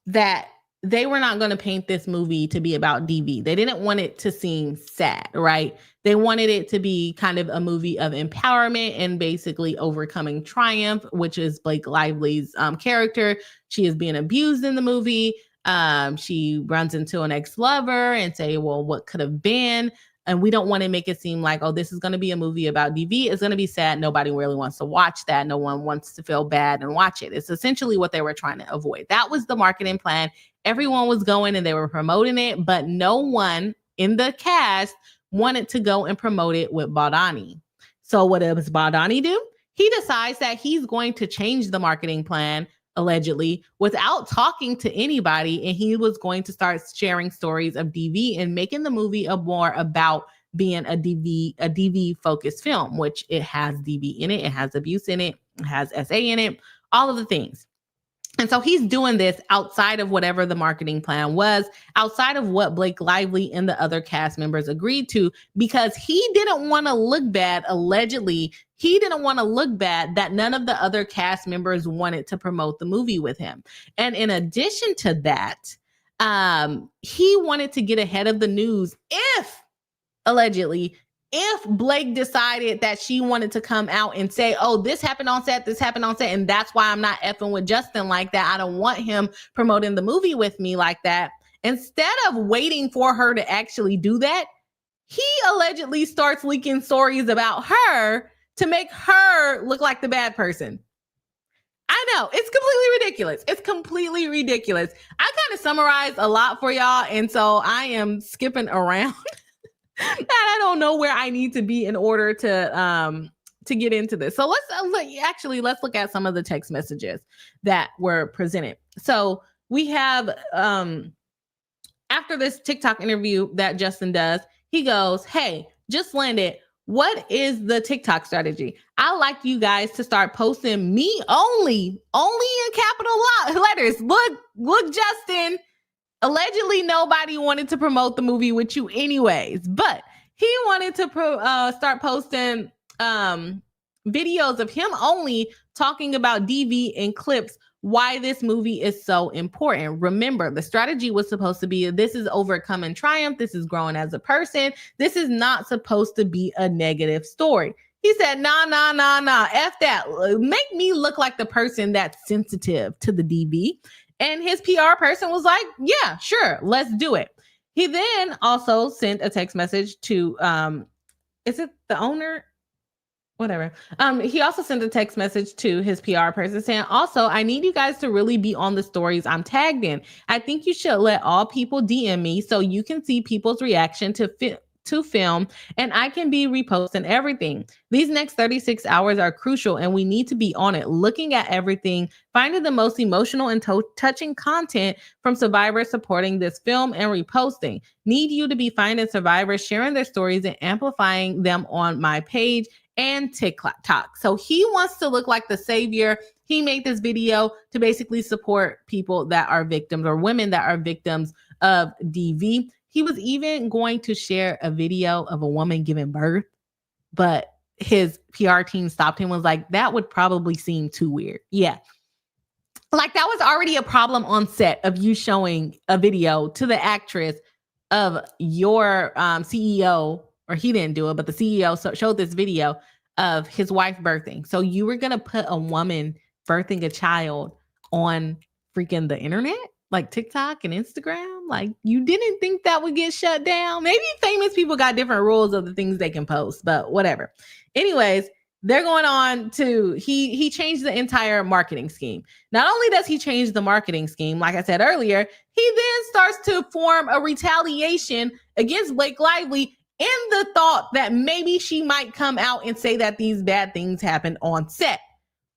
that they were not going to paint this movie to be about DV. They didn't want it to seem sad, right? They wanted it to be kind of a movie of empowerment and basically overcoming triumph, which is Blake Lively's character. She is being abused in the movie. She runs into an ex-lover and say, well, what could have been? And we don't want to make it seem like, oh, this is going to be a movie about DV. It's going to be sad. Nobody really wants to watch that. No one wants to feel bad and watch it. It's essentially what they were trying to avoid. That was the marketing plan. Everyone was going and they were promoting it, but no one in the cast wanted to go and promote it with Baldoni. So what does Baldoni do? He decides that he's going to change the marketing plan, allegedly, without talking to anybody, and he was going to start sharing stories of DV and making the movie more about being a DV focused film, which it has DV in it, it has abuse in it, it has SA in it, all of the things. And so he's doing this outside of whatever the marketing plan was, outside of what Blake Lively and the other cast members agreed to, because he didn't want to look bad, allegedly. He didn't want to look bad that none of the other cast members wanted to promote the movie with him. And in addition to that, he wanted to get ahead of the news if Blake decided that she wanted to come out and say, oh, this happened on set, and that's why I'm not effing with Justin like that. I don't want him promoting the movie with me like that. Instead of waiting for her to actually do that, he allegedly starts leaking stories about her to make her look like the bad person. I know, it's completely ridiculous. I kind of summarized a lot for y'all, and so I am skipping around. And I don't know where I need to be in order to get into this. So let's look at some of the text messages that were presented. So we have after this TikTok interview that Justin does, he goes, "Hey, just landed. What is the TikTok strategy? I like you guys to start posting me only in capital letters. Look, Justin." Allegedly, nobody wanted to promote the movie with you anyways, but he wanted to start posting videos of him only talking about DV and clips, why this movie is so important. Remember, the strategy was supposed to be, this is overcoming triumph, this is growing as a person, this is not supposed to be a negative story. He said, nah, F that. Make me look like the person that's sensitive to the DV. And his PR person was like, yeah, sure, let's do it. He then also sent a text message to, is it the owner? Whatever. He also sent a text message to his PR person saying, also, I need you guys to really be on the stories I'm tagged in. I think you should let all people DM me so you can see people's reaction to film, and I can be reposting everything. These next 36 hours are crucial, and we need to be on it, looking at everything, finding the most emotional and touching content from survivors supporting this film and reposting. Need you to be finding survivors, sharing their stories, and amplifying them on my page and TikTok. So he wants to look like the savior. He made this video to basically support people that are victims, or women that are victims of DV. He was even going to share a video of a woman giving birth, but his PR team stopped him, was like, that would probably seem too weird. Yeah. Like, that was already a problem on set of you showing a video to the actress of your CEO, or he didn't do it, but the CEO showed this video of his wife birthing. So you were going to put a woman birthing a child on freaking the internet? Like TikTok and Instagram? Like, you didn't think that would get shut down? Maybe famous people got different rules of the things they can post, but whatever. Anyways, they're going on to, he changed the entire marketing scheme. Not only does he change the marketing scheme, like I said earlier, he then starts to form a retaliation against Blake Lively in the thought that maybe she might come out and say that these bad things happened on set.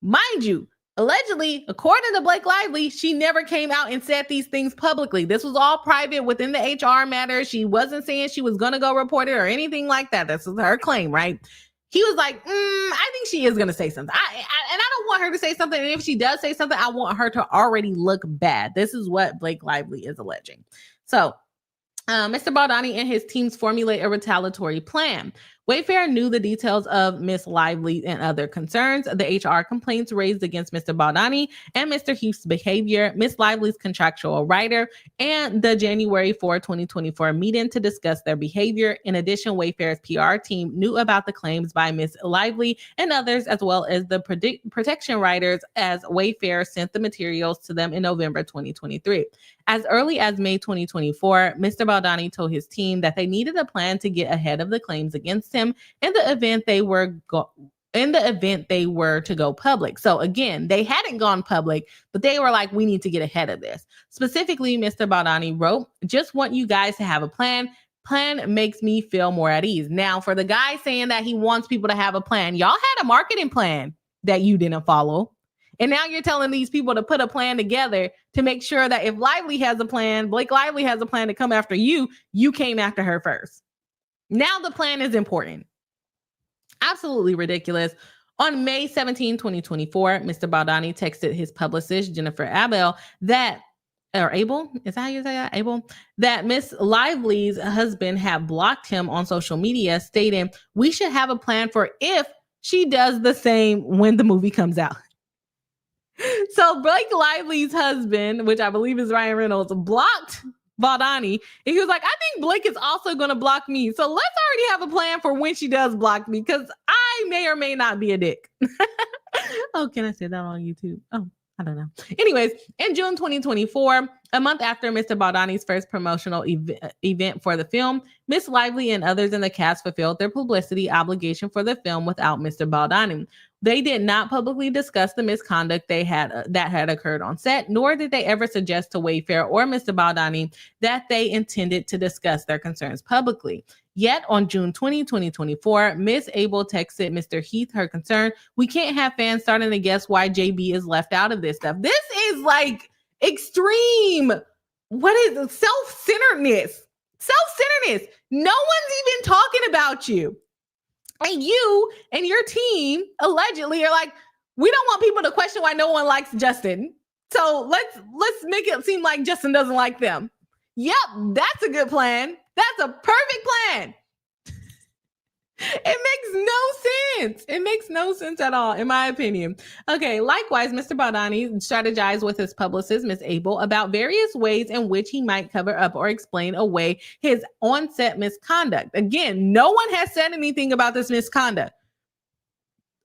Mind you, allegedly, according to Blake Lively, she never came out and said these things publicly. This was all private within the HR matter. She wasn't saying she was going to go report it or anything like that. This is her claim, right? He was like, I think she is going to say something. And I don't want her to say something. And if she does say something, I want her to already look bad. This is what Blake Lively is alleging. So Mr. Baldoni and his teams formulate a retaliatory plan. Wayfair knew the details of Miss Lively and other concerns, the HR complaints raised against Mr. Baldoni and Mr. Heath's behavior, Miss Lively's contractual writer, and the January 4, 2024 meeting to discuss their behavior. In addition, Wayfair's PR team knew about the claims by Miss Lively and others, as well as the protection writers, as Wayfair sent the materials to them in November 2023. As early as May 2024, Mr. Baldoni told his team that they needed a plan to get ahead of the claims against him in the event they were to go public. So again, they hadn't gone public, but they were like, we need to get ahead of this. Specifically, Mr. Baldoni wrote, "Just want you guys to have a plan. Plan makes me feel more at ease." Now, for the guy saying that he wants people to have a plan, y'all had a marketing plan that you didn't follow. And now you're telling these people to put a plan together to make sure that if Lively has a plan, Blake Lively has a plan to come after you, you came after her first. Now the plan is important. Absolutely ridiculous. On May 17, 2024, Mr. Baldoni texted his publicist, Jennifer Abel, that Miss Lively's husband had blocked him on social media, stating, "We should have a plan for if she does the same when the movie comes out." So Blake Lively's husband, which I believe is Ryan Reynolds, blocked Baldoni, and he was like, "I think Blake is also going to block me. So let's already have a plan for when she does block me, because I may or may not be a dick." Oh, can I say that on YouTube? Oh, I don't know. Anyways, in June 2024, a month after Mr. Baldoni's first promotional event for the film, Miss Lively and others in the cast fulfilled their publicity obligation for the film without Mr. Baldoni. They did not publicly discuss the misconduct that had occurred on set, nor did they ever suggest to Wayfair or Mr. Baldoni that they intended to discuss their concerns publicly. Yet on June 20, 2024, Miss Abel texted Mr. Heath her concern: "We can't have fans starting to guess why JB is left out of this stuff." This is like extreme. What is it? Self-centeredness? No one's even talking about you. And you and your team allegedly are like, "We don't want people to question why no one likes Justin. So let's make it seem like Justin doesn't like them." Yep, that's a good plan. That's a perfect plan. It makes no sense. It makes no sense at all, in my opinion. Okay, likewise, Mr. Baldoni strategized with his publicist, Miss Abel, about various ways in which he might cover up or explain away his on-set misconduct. Again, no one has said anything about this misconduct.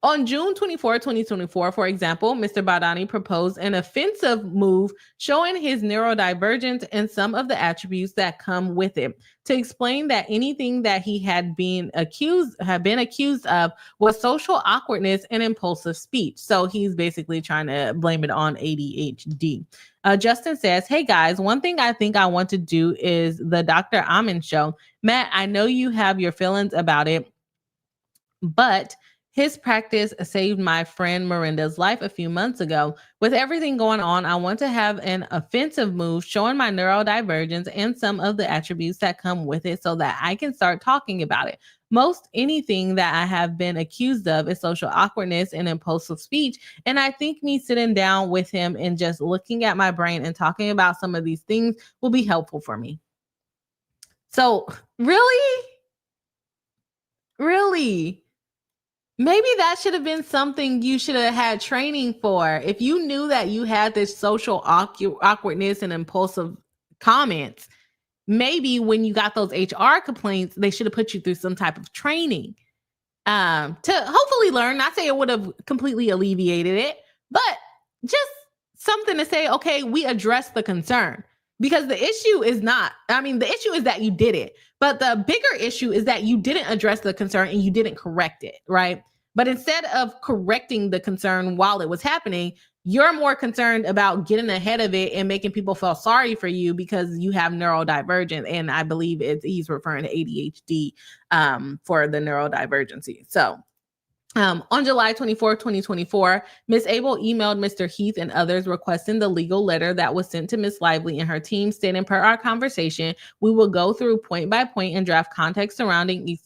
On June 24, 2024, for example, Mr. Baldoni proposed an offensive move showing his neurodivergence and some of the attributes that come with it, to explain that anything that he had been accused of was social awkwardness and impulsive speech. So he's basically trying to blame it on ADHD. Justin says, "Hey guys, one thing I think I want to do is the Dr. Amen show. Matt, I know you have your feelings about it, but his practice saved my friend Miranda's life a few months ago. With everything going on, I want to have an offensive move showing my neurodivergence and some of the attributes that come with it so that I can start talking about it. Most anything that I have been accused of is social awkwardness and impulsive speech. And I think me sitting down with him and just looking at my brain and talking about some of these things will be helpful for me." So really? Maybe that should have been something you should have had training for. If you knew that you had this social awkwardness and impulsive comments, maybe when you got those HR complaints, they should have put you through some type of training to hopefully learn. Not say it would have completely alleviated it, but just something to say, okay, we addressed the concern. Because the issue is the issue is that you did it. But the bigger issue is that you didn't address the concern and you didn't correct it, right? But instead of correcting the concern while it was happening, you're more concerned about getting ahead of it and making people feel sorry for you because you have neurodivergent. And I believe he's referring to ADHD for the neurodivergency. So on July 24, 2024, Ms. Abel emailed Mr. Heath and others requesting the legal letter that was sent to Ms. Lively and her team, stating, "Per our conversation, we will go through point by point and draft context surrounding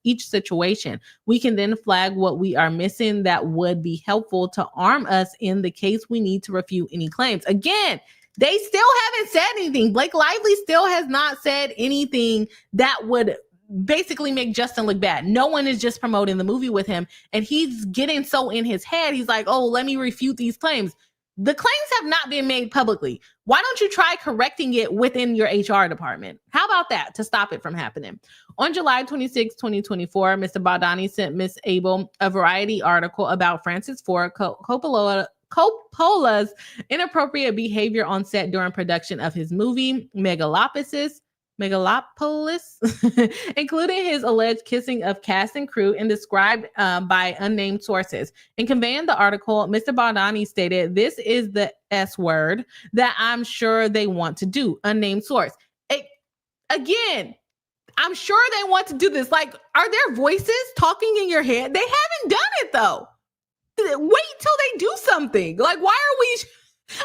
each situation. We can then flag what we are missing that would be helpful to arm us in the case we need to refute any claims." Again, they still haven't said anything. Blake Lively still has not said anything that would basically make Justin look bad. No one is just promoting the movie with him. And he's getting so in his head. He's like, oh, let me refute these claims. The claims have not been made publicly. Why don't you try correcting it within your HR department? How about that to stop it from happening? On July 26, 2024, Mr. Baldoni sent Miss Abel a Variety article about Francis Ford Coppola's inappropriate behavior on set during production of his movie Megalopolis, including his alleged kissing of cast and crew and described by unnamed sources. In conveying the article, Mr. Baldoni stated, "This is the S word that I'm sure they want to do." Unnamed source. Again, I'm sure they want to do this. Like, are there voices talking in your head? They haven't done it though. Wait till they do something. Like, why are we...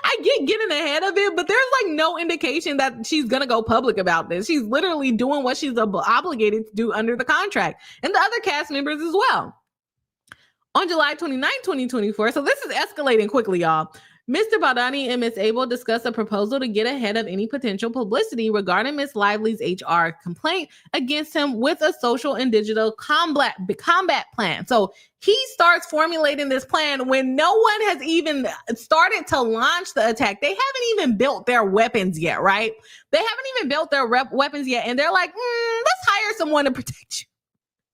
I get getting ahead of it, but there's like no indication that she's going to go public about this. She's literally doing what she's obligated to do under the contract, and the other cast members as well. On July 29, 2024, so this is escalating quickly, y'all. Mr. Baldoni and Ms. Abel discussed a proposal to get ahead of any potential publicity regarding Ms. Lively's HR complaint against him with a social and digital combat plan. So he starts formulating this plan when no one has even started to launch the attack. They haven't even built their weapons yet, right? They haven't even built their weapons yet. And they're like, let's hire someone to protect you.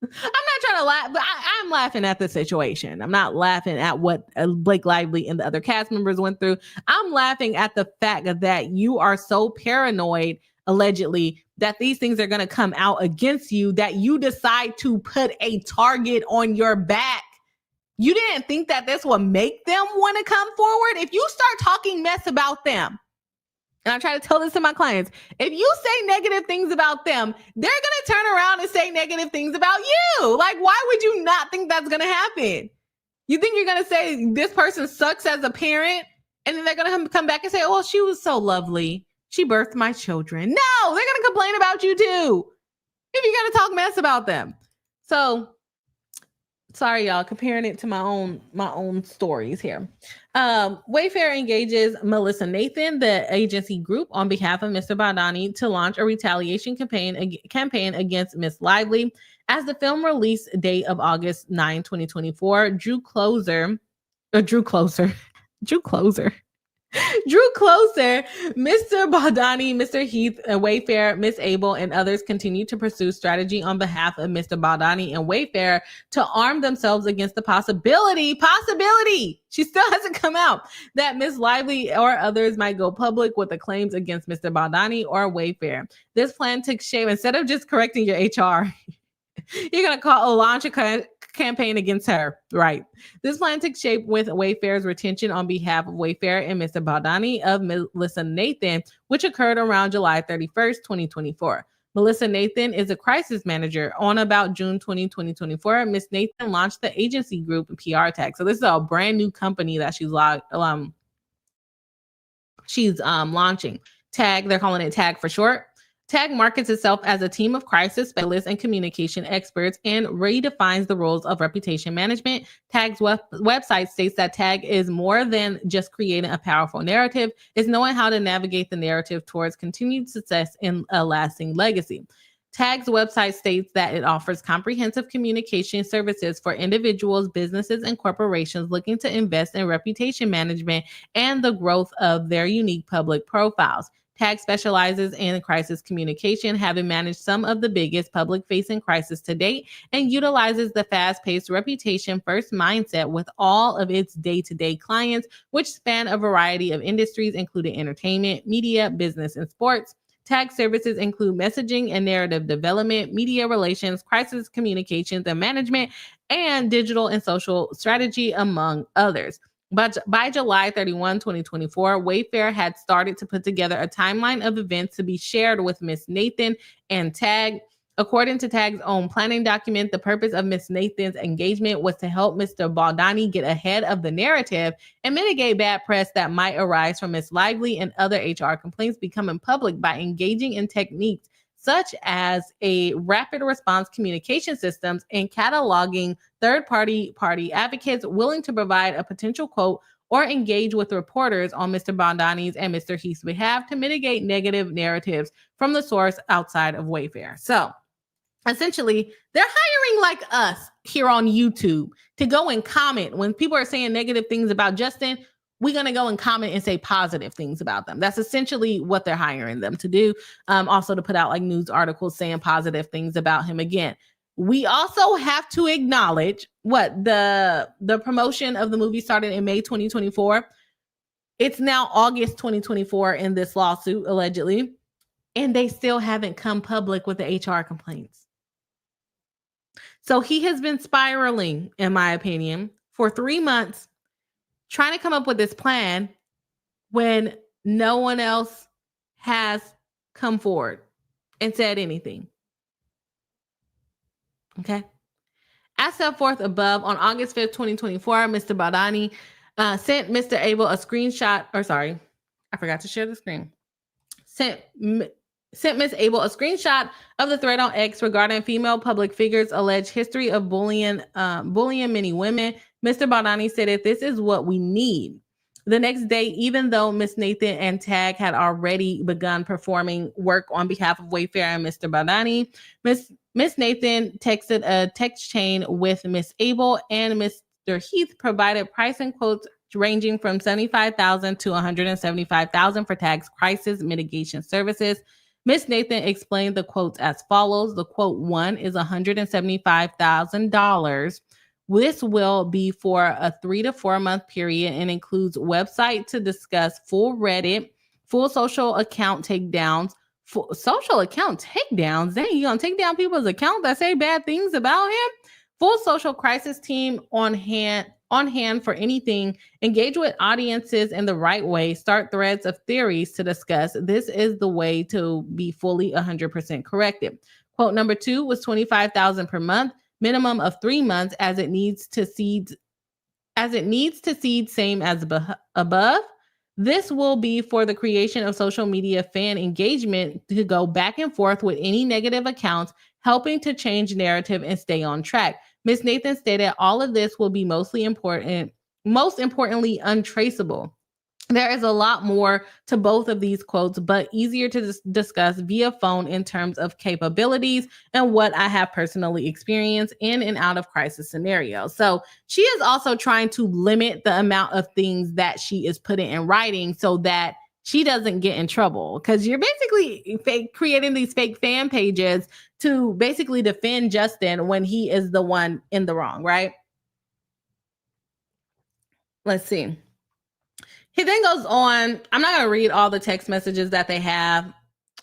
I'm not trying to laugh, but I'm laughing at the situation. I'm not laughing at what Blake Lively and the other cast members went through. I'm laughing at the fact that you are so paranoid, allegedly, that these things are going to come out against you, that you decide to put a target on your back. You didn't think that this would make them want to come forward? If you start talking mess about them, and I try to tell this to my clients, if you say negative things about them, they're going to turn around and say negative things about you. Like, why would you not think that's going to happen? You think you're going to say this person sucks as a parent, and then they're going to come back and say, oh, she was so lovely. She birthed my children. No, they're going to complain about you too, if you're going to talk mess about them. So, sorry, y'all, comparing it to my own stories here. Wayfair engages Melissa Nathan, the agency group, on behalf of Mr. Baldoni to launch a retaliation campaign against Miss Lively. As the film release date of August 9, 2024 drew closer, Mr. Baldoni, Mr. Heath, Wayfair, Miss Abel, and others continue to pursue strategy on behalf of Mr. Baldoni and Wayfair to arm themselves against the possibility, she still hasn't come out, that Miss Lively or others might go public with the claims against Mr. Baldoni or Wayfair. This plan took shape. Instead of just correcting your HR, you're going to launch a campaign against her, right? This plan took shape with Wayfair's retention on behalf of Wayfair and Mr. Baldoni of Melissa Nathan, which occurred around July 31st, 2024. Melissa Nathan is a crisis manager. On about June 20, 2024, Miss Nathan launched the agency group PR Tag. So this is a brand new company that she's launching. Tag, they're calling it Tag for short. Tag markets itself as a team of crisis specialists and communication experts and redefines the roles of reputation management. Tag's website states that Tag is more than just creating a powerful narrative. It's knowing how to navigate the narrative towards continued success and a lasting legacy. Tag's website states that it offers comprehensive communication services for individuals, businesses, and corporations looking to invest in reputation management and the growth of their unique public profiles. Tag specializes in crisis communication, having managed some of the biggest public-facing crises to date, and utilizes the fast-paced reputation-first mindset with all of its day-to-day clients, which span a variety of industries, including entertainment, media, business, and sports. Tag services include messaging and narrative development, media relations, crisis communications and management, and digital and social strategy, among others. But by July 31, 2024, Wayfair had started to put together a timeline of events to be shared with Miss Nathan and Tag. According to Tag's own planning document, the purpose of Miss Nathan's engagement was to help Mr. Baldoni get ahead of the narrative and mitigate bad press that might arise from Miss Lively and other HR complaints becoming public by engaging in techniques such as a rapid response communication systems and cataloging third-party advocates willing to provide a potential quote or engage with reporters on Mr. Baldoni's and Mr. Heath's behalf to mitigate negative narratives from the source outside of Wayfair. So essentially, they're hiring like us here on YouTube to go and comment. When people are saying negative things about Justin, we're going to go and comment and say positive things about them. That's essentially what they're hiring them to do. Also to put out like news articles saying positive things about him again. We also have to acknowledge what the promotion of the movie started in May 2024. It's now August 2024 in this lawsuit, allegedly, and they still haven't come public with the HR complaints. So he has been spiraling, in my opinion, for 3 months, trying to come up with this plan when no one else has come forward and said anything. Okay. As set forth above, on August 5th, 2024, Mr. Baldoni sent Mr. Abel a screenshot, I forgot to share the screen. Sent Ms. Abel a screenshot of the thread on X regarding female public figures' alleged history of bullying many women. Mr. Baldoni stated, "This is what we need." The next day, even though Ms. Nathan and Tag had already begun performing work on behalf of Wayfair and Mr. Baldoni, Ms. Nathan texted a text chain with Ms. Abel, and Mr. Heath provided pricing quotes ranging from $75,000 to $175,000 for Tag's crisis mitigation services. Ms. Nathan explained the quotes as follows. The quote one is $175,000. This will be for a 3 to 4 month period and includes website to discuss full Reddit, full social account takedowns. Social account takedowns? Dang, you gonna take down people's account that say bad things about him? Full social crisis team on hand for anything. Engage with audiences in the right way. Start threads of theories to discuss. This is the way to be fully 100% corrected. Quote number 2 was $25,000 per month, minimum of 3 months, as it needs to seed same as above. This will be for the creation of social media fan engagement to go back and forth with any negative accounts, helping to change narrative and stay on track. Ms. Nathan stated all of this will be most importantly untraceable. There is a lot more to both of these quotes, but easier to discuss via phone in terms of capabilities and what I have personally experienced in and out of crisis scenarios. So she is also trying to limit the amount of things that she is putting in writing so that she doesn't get in trouble, because you're basically creating these fake fan pages to basically defend Justin when he is the one in the wrong, right? Let's see. He then goes on. I'm not going to read all the text messages that they have.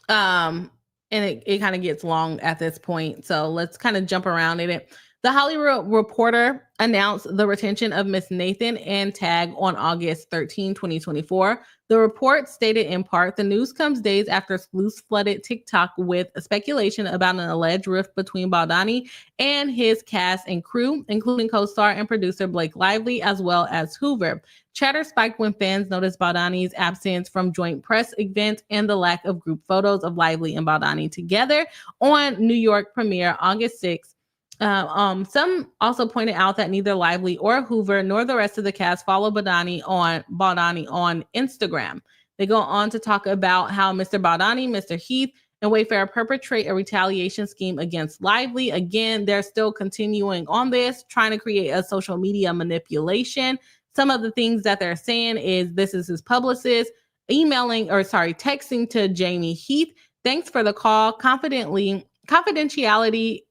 And it kind of gets long at this point. So let's kind of jump around in it. The Hollywood Reporter announced the retention of Miss Nathan and Tag on August 13, 2024. The report stated in part, the news comes days after sleuths flooded TikTok with speculation about an alleged rift between Baldoni and his cast and crew, including co-star and producer Blake Lively, as well as Hoover. Chatter spiked when fans noticed Baldoni's absence from joint press events and the lack of group photos of Lively and Baldoni together on New York premiere August 6th. Some also pointed out that neither Lively or Hoover nor the rest of the cast follow Baldoni on Instagram. They go on to talk about how Mr. Baldoni, Mr. Heath, and Wayfair perpetrate a retaliation scheme against Lively. Again, they're still continuing on this, trying to create a social media manipulation. Some of the things that they're saying is this is his publicist texting to Jamie Heath. Thanks for the call. Confidentiality.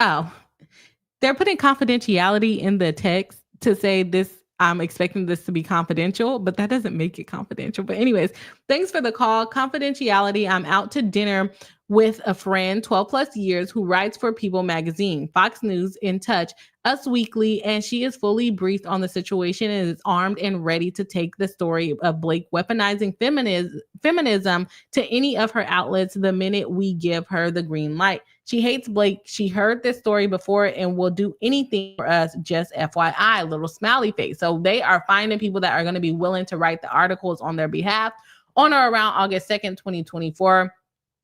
Oh, they're putting confidentiality in the text to say this. I'm expecting this to be confidential, but that doesn't make it confidential. But anyways, thanks for the call. Confidentiality. I'm out to dinner with a friend, 12 plus years, who writes for People magazine, Fox News, In Touch, Us Weekly, and she is fully briefed on the situation and is armed and ready to take the story of Blake weaponizing feminism to any of her outlets the minute we give her the green light. She hates Blake. She heard this story before and will do anything for us, just FYI, little smiley face. So they are finding people that are going to be willing to write the articles on their behalf. On or around August 2nd, 2024,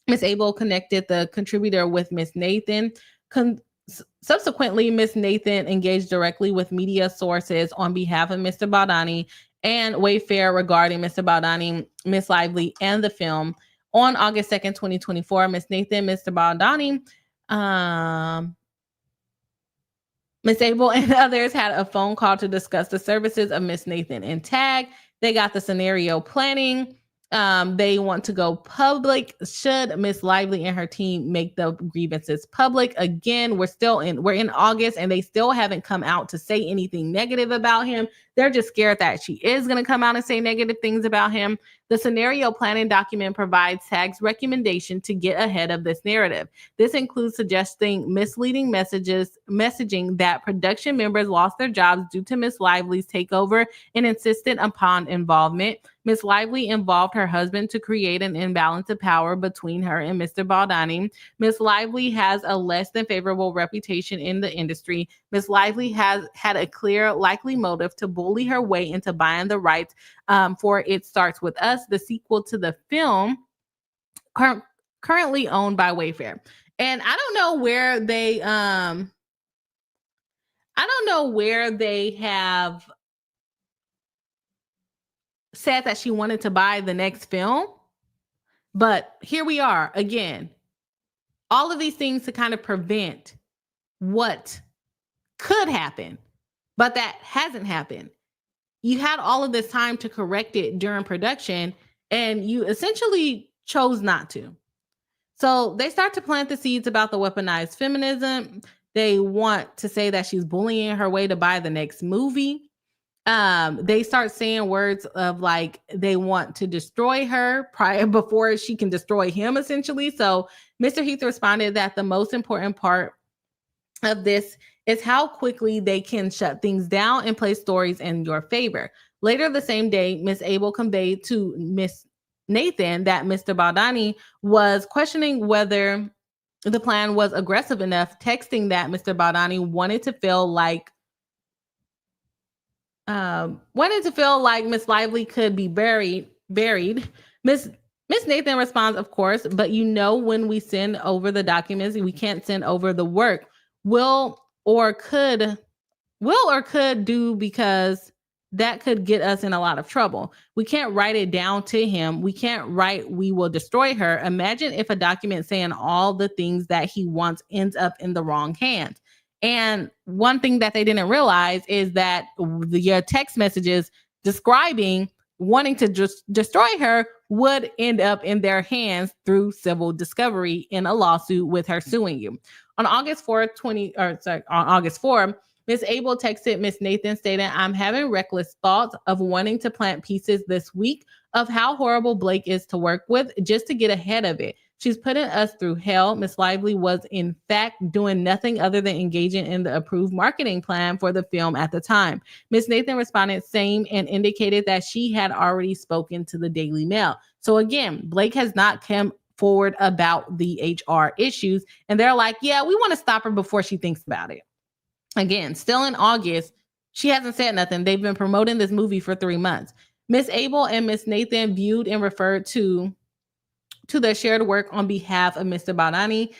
Miss Abel connected the contributor with Miss Nathan. Subsequently, Miss Nathan engaged directly with media sources on behalf of Mr. Baldoni and Wayfair regarding Mr. Baldoni, Miss Lively, and the film. On August 2nd, 2024, Miss Nathan, Mr. Baldoni, Miss Abel and others had a phone call to discuss the services of Miss Nathan and Tag. They got the scenario planning. They want to go public. Should Miss Lively and her team make the grievances public? Again, we're in August and they still haven't come out to say anything negative about him. They're just scared that she is going to come out and say negative things about him. The scenario planning document provides Tag's recommendation to get ahead of this narrative. This includes suggesting misleading messaging that production members lost their jobs due to Miss Lively's takeover and insisted upon involvement. Miss Lively involved her husband to create an imbalance of power between her and Mr. Baldoni. Miss Lively has a less than favorable reputation in the industry. Miss Lively has had a clear, likely motive to bully her way into buying the rights for It Starts With Us, the sequel to the film currently owned by Wayfair. And I don't know where they have said that she wanted to buy the next film, but here we are again. All of these things to kind of prevent what could happen, but that hasn't happened. You had all of this time to correct it during production, and you essentially chose not to. So they start to plant the seeds about the weaponized feminism. They want to say that she's bullying her way to buy the next movie. They start saying words of like they want to destroy her before she can destroy him, essentially. So Mr. Heath responded that the most important part of this is how quickly they can shut things down and play stories in your favor. Later the same day, Miss Abel conveyed to Miss Nathan that Mr. Baldoni was questioning whether the plan was aggressive enough, texting that Mr. Baldoni wanted to feel like Miss Lively could be buried. Miss Nathan responds, of course, but when we send over the documents, we can't send over the work. Will or could do, because that could get us in a lot of trouble. We can't write it down to him. We can't write, we will destroy her. Imagine if a document saying all the things that he wants ends up in the wrong hands. And one thing that they didn't realize is that your text messages describing wanting to just destroy her would end up in their hands through civil discovery in a lawsuit with her suing you. On August 4, Miss Abel texted Miss Nathan stating, I'm having reckless thoughts of wanting to plant pieces this week of how horrible Blake is to work with just to get ahead of it. She's putting us through hell. Miss Lively was in fact doing nothing other than engaging in the approved marketing plan for the film at the time. Miss Nathan responded same and indicated that she had already spoken to the Daily Mail. So again, Blake has not come forward about the HR issues. And they're like, yeah, we want to stop her before she thinks about it. Again, still in August, she hasn't said nothing. They've been promoting this movie for 3 months. Miss Abel and Miss Nathan viewed and referred to their shared work on behalf of Mr. Baldoni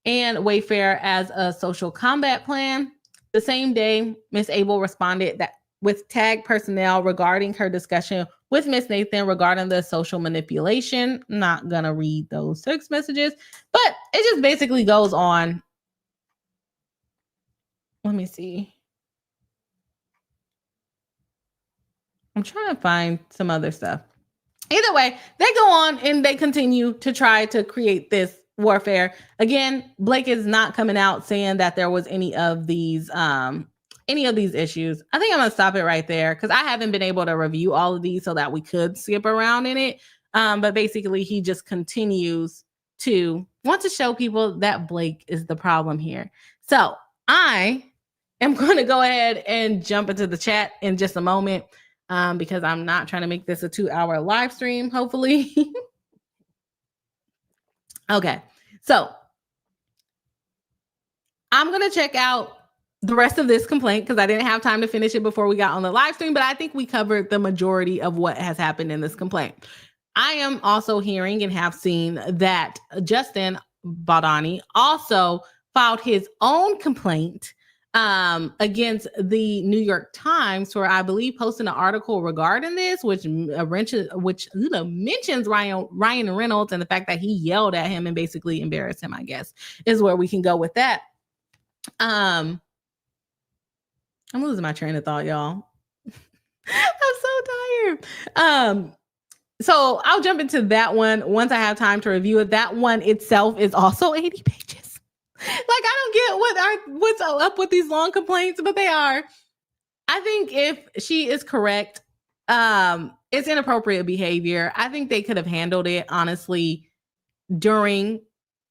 and Wayfair as a social combat plan. The same day, Miss Abel responded that with Tag personnel regarding her discussion with Miss Nathan regarding the social manipulation. Not gonna read those text messages, but it just basically goes on. Let me see. I'm trying to find some other stuff. Either way, they go on and they continue to try to create this warfare. Again, Blake is not coming out saying that there was any of these issues. I think I'm gonna stop it right there because I haven't been able to review all of these so that we could skip around in it. But basically, he just continues to want to show people that Blake is the problem here. So I am going to go ahead and jump into the chat in just a moment. Because I'm not trying to make this a 2-hour live stream, hopefully. Okay, so I'm going to check out the rest of this complaint because I didn't have time to finish it before we got on the live stream, but I think we covered the majority of what has happened in this complaint. I am also hearing and have seen that Justin Baldoni also filed his own complaint against the New York Times, where I believe posted an article regarding this, which mentions Ryan Reynolds and the fact that he yelled at him and basically embarrassed him, I guess, is where we can go with that. I'm losing my train of thought, y'all. I'm so tired. So I'll jump into that one once I have time to review it. That one itself is also 80 pages. Like, I don't get what's up with these long complaints, but they are. I think if she is correct, it's inappropriate behavior. I think they could have handled it, honestly, during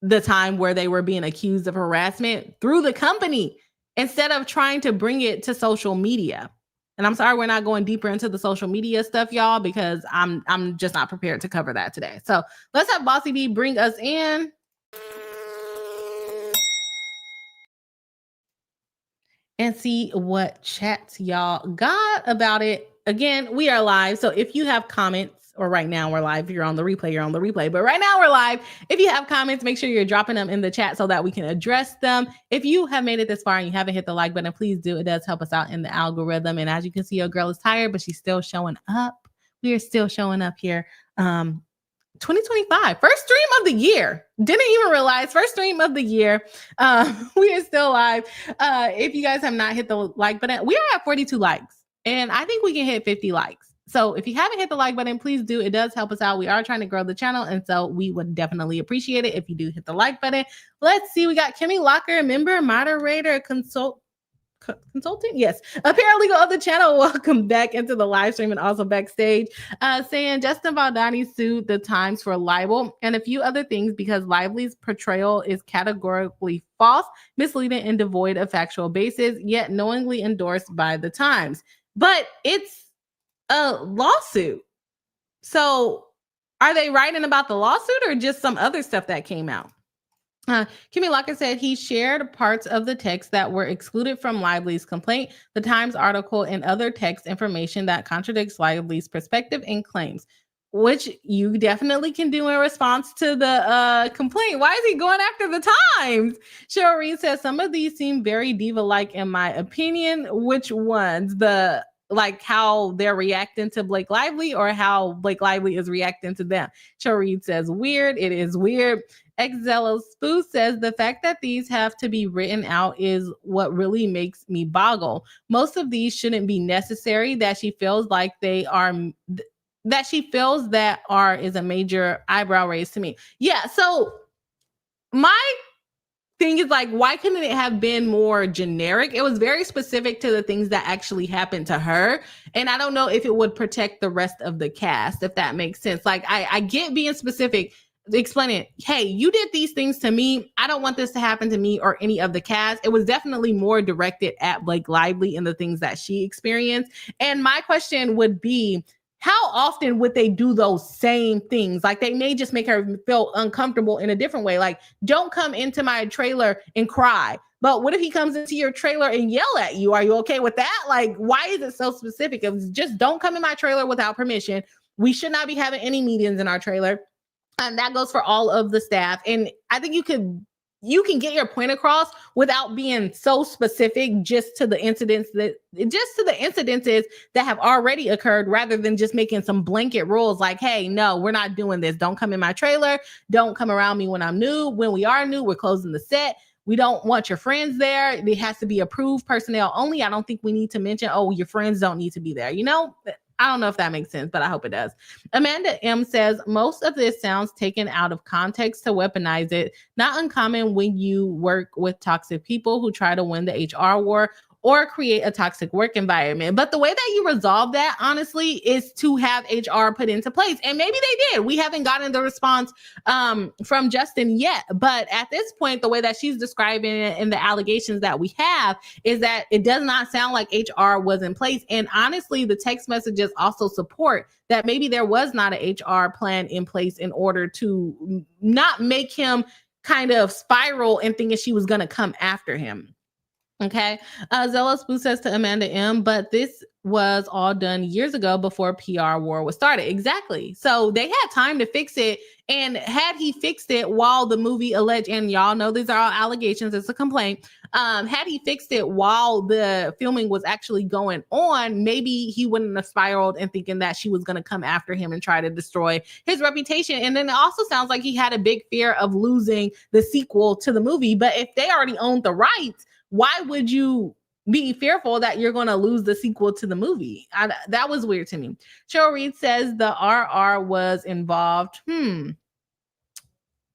the time where they were being accused of harassment through the company instead of trying to bring it to social media. And I'm sorry we're not going deeper into the social media stuff, y'all, because I'm just not prepared to cover that today. So let's have Bossy B bring us in. And see what chats y'all got about it. Again, we are live. So if you have comments, or right now we're live. If you're on the replay, you're on the replay. But right now we're live. If you have comments, make sure you're dropping them in the chat so that we can address them. If you have made it this far and you haven't hit the like button, please do. It does help us out in the algorithm. And as you can see, your girl is tired, but she's still showing up. We are still showing up here. 2025, first stream of the year. Didn't even realize, first stream of the year. We are still live. If you guys have not hit the like button, we are at 42 likes. And I think we can hit 50 likes. So if you haven't hit the like button, please do. It does help us out. We are trying to grow the channel. And so we would definitely appreciate it if you do hit the like button. Let's see. We got Kimmy Locker, member, moderator, consultant. Yes. A paralegal of the channel. Welcome back into the live stream and also backstage. Saying Justin Baldoni sued the Times for libel and a few other things because Lively's portrayal is categorically false, misleading, and devoid of factual basis, yet knowingly endorsed by the Times. But it's a lawsuit. So are they writing about the lawsuit or just some other stuff that came out? Kimmy Locker said he shared parts of the text that were excluded from Lively's complaint, the Times article, and other text information that contradicts Lively's perspective and claims, which you definitely can do in response to the complaint. Why is he going after the Times? Cheryl Reed says some of these seem very diva-like in my opinion. Which ones? Like how they're reacting to Blake Lively or how Blake Lively is reacting to them? Cheryl Reed says weird. It is weird. Exzello Spoo says the fact that these have to be written out is what really makes me boggle. Most of these shouldn't be necessary. That she feels like they are, is a major eyebrow raise to me. Yeah. So my thing is, like, why couldn't it have been more generic? It was very specific to the things that actually happened to her. And I don't know if it would protect the rest of the cast, if that makes sense. Like, I get being specific, explaining, hey, you did these things to me. I don't want this to happen to me or any of the cast. It was definitely more directed at Blake Lively and the things that she experienced. And my question would be, how often would they do those same things? Like, they may just make her feel uncomfortable in a different way. Like, don't come into my trailer and cry. But what if he comes into your trailer and yell at you? Are you okay with that? Like, why is it so specific? It was just don't come in my trailer without permission. We should not be having any meetings in our trailer. And that goes for all of the staff. And I think you can get your point across without being so specific just to the incidences that have already occurred, rather than just making some blanket rules like, hey, no, we're not doing this. Don't come in my trailer. Don't come around me when I'm new. When we are new, we're closing the set. We don't want your friends there. It has to be approved personnel only. I don't think we need to mention, oh, your friends don't need to be there. You know, I don't know if that makes sense, but I hope it does. Amanda M says, most of this sounds taken out of context to weaponize it. Not uncommon when you work with toxic people who try to win the HR war or create a toxic work environment. But the way that you resolve that, honestly, is to have HR put into place. And maybe they did. We haven't gotten the response from Justin yet. But at this point, the way that she's describing it and the allegations that we have is that it does not sound like HR was in place. And honestly, the text messages also support that maybe there was not an HR plan in place in order to not make him kind of spiral and thinking she was going to come after him. Okay. Zealous Boo says to Amanda M, but this was all done years ago before PR war was started. Exactly. So they had time to fix it. And had he fixed it while the movie alleged, and y'all know these are all allegations, it's a complaint. Had he fixed it while the filming was actually going on, maybe he wouldn't have spiraled and thinking that she was going to come after him and try to destroy his reputation. And then it also sounds like he had a big fear of losing the sequel to the movie. But if they already owned the rights, why would you be fearful that you're going to lose the sequel to the movie? That was weird to me. Cheryl Reed says the RR was involved.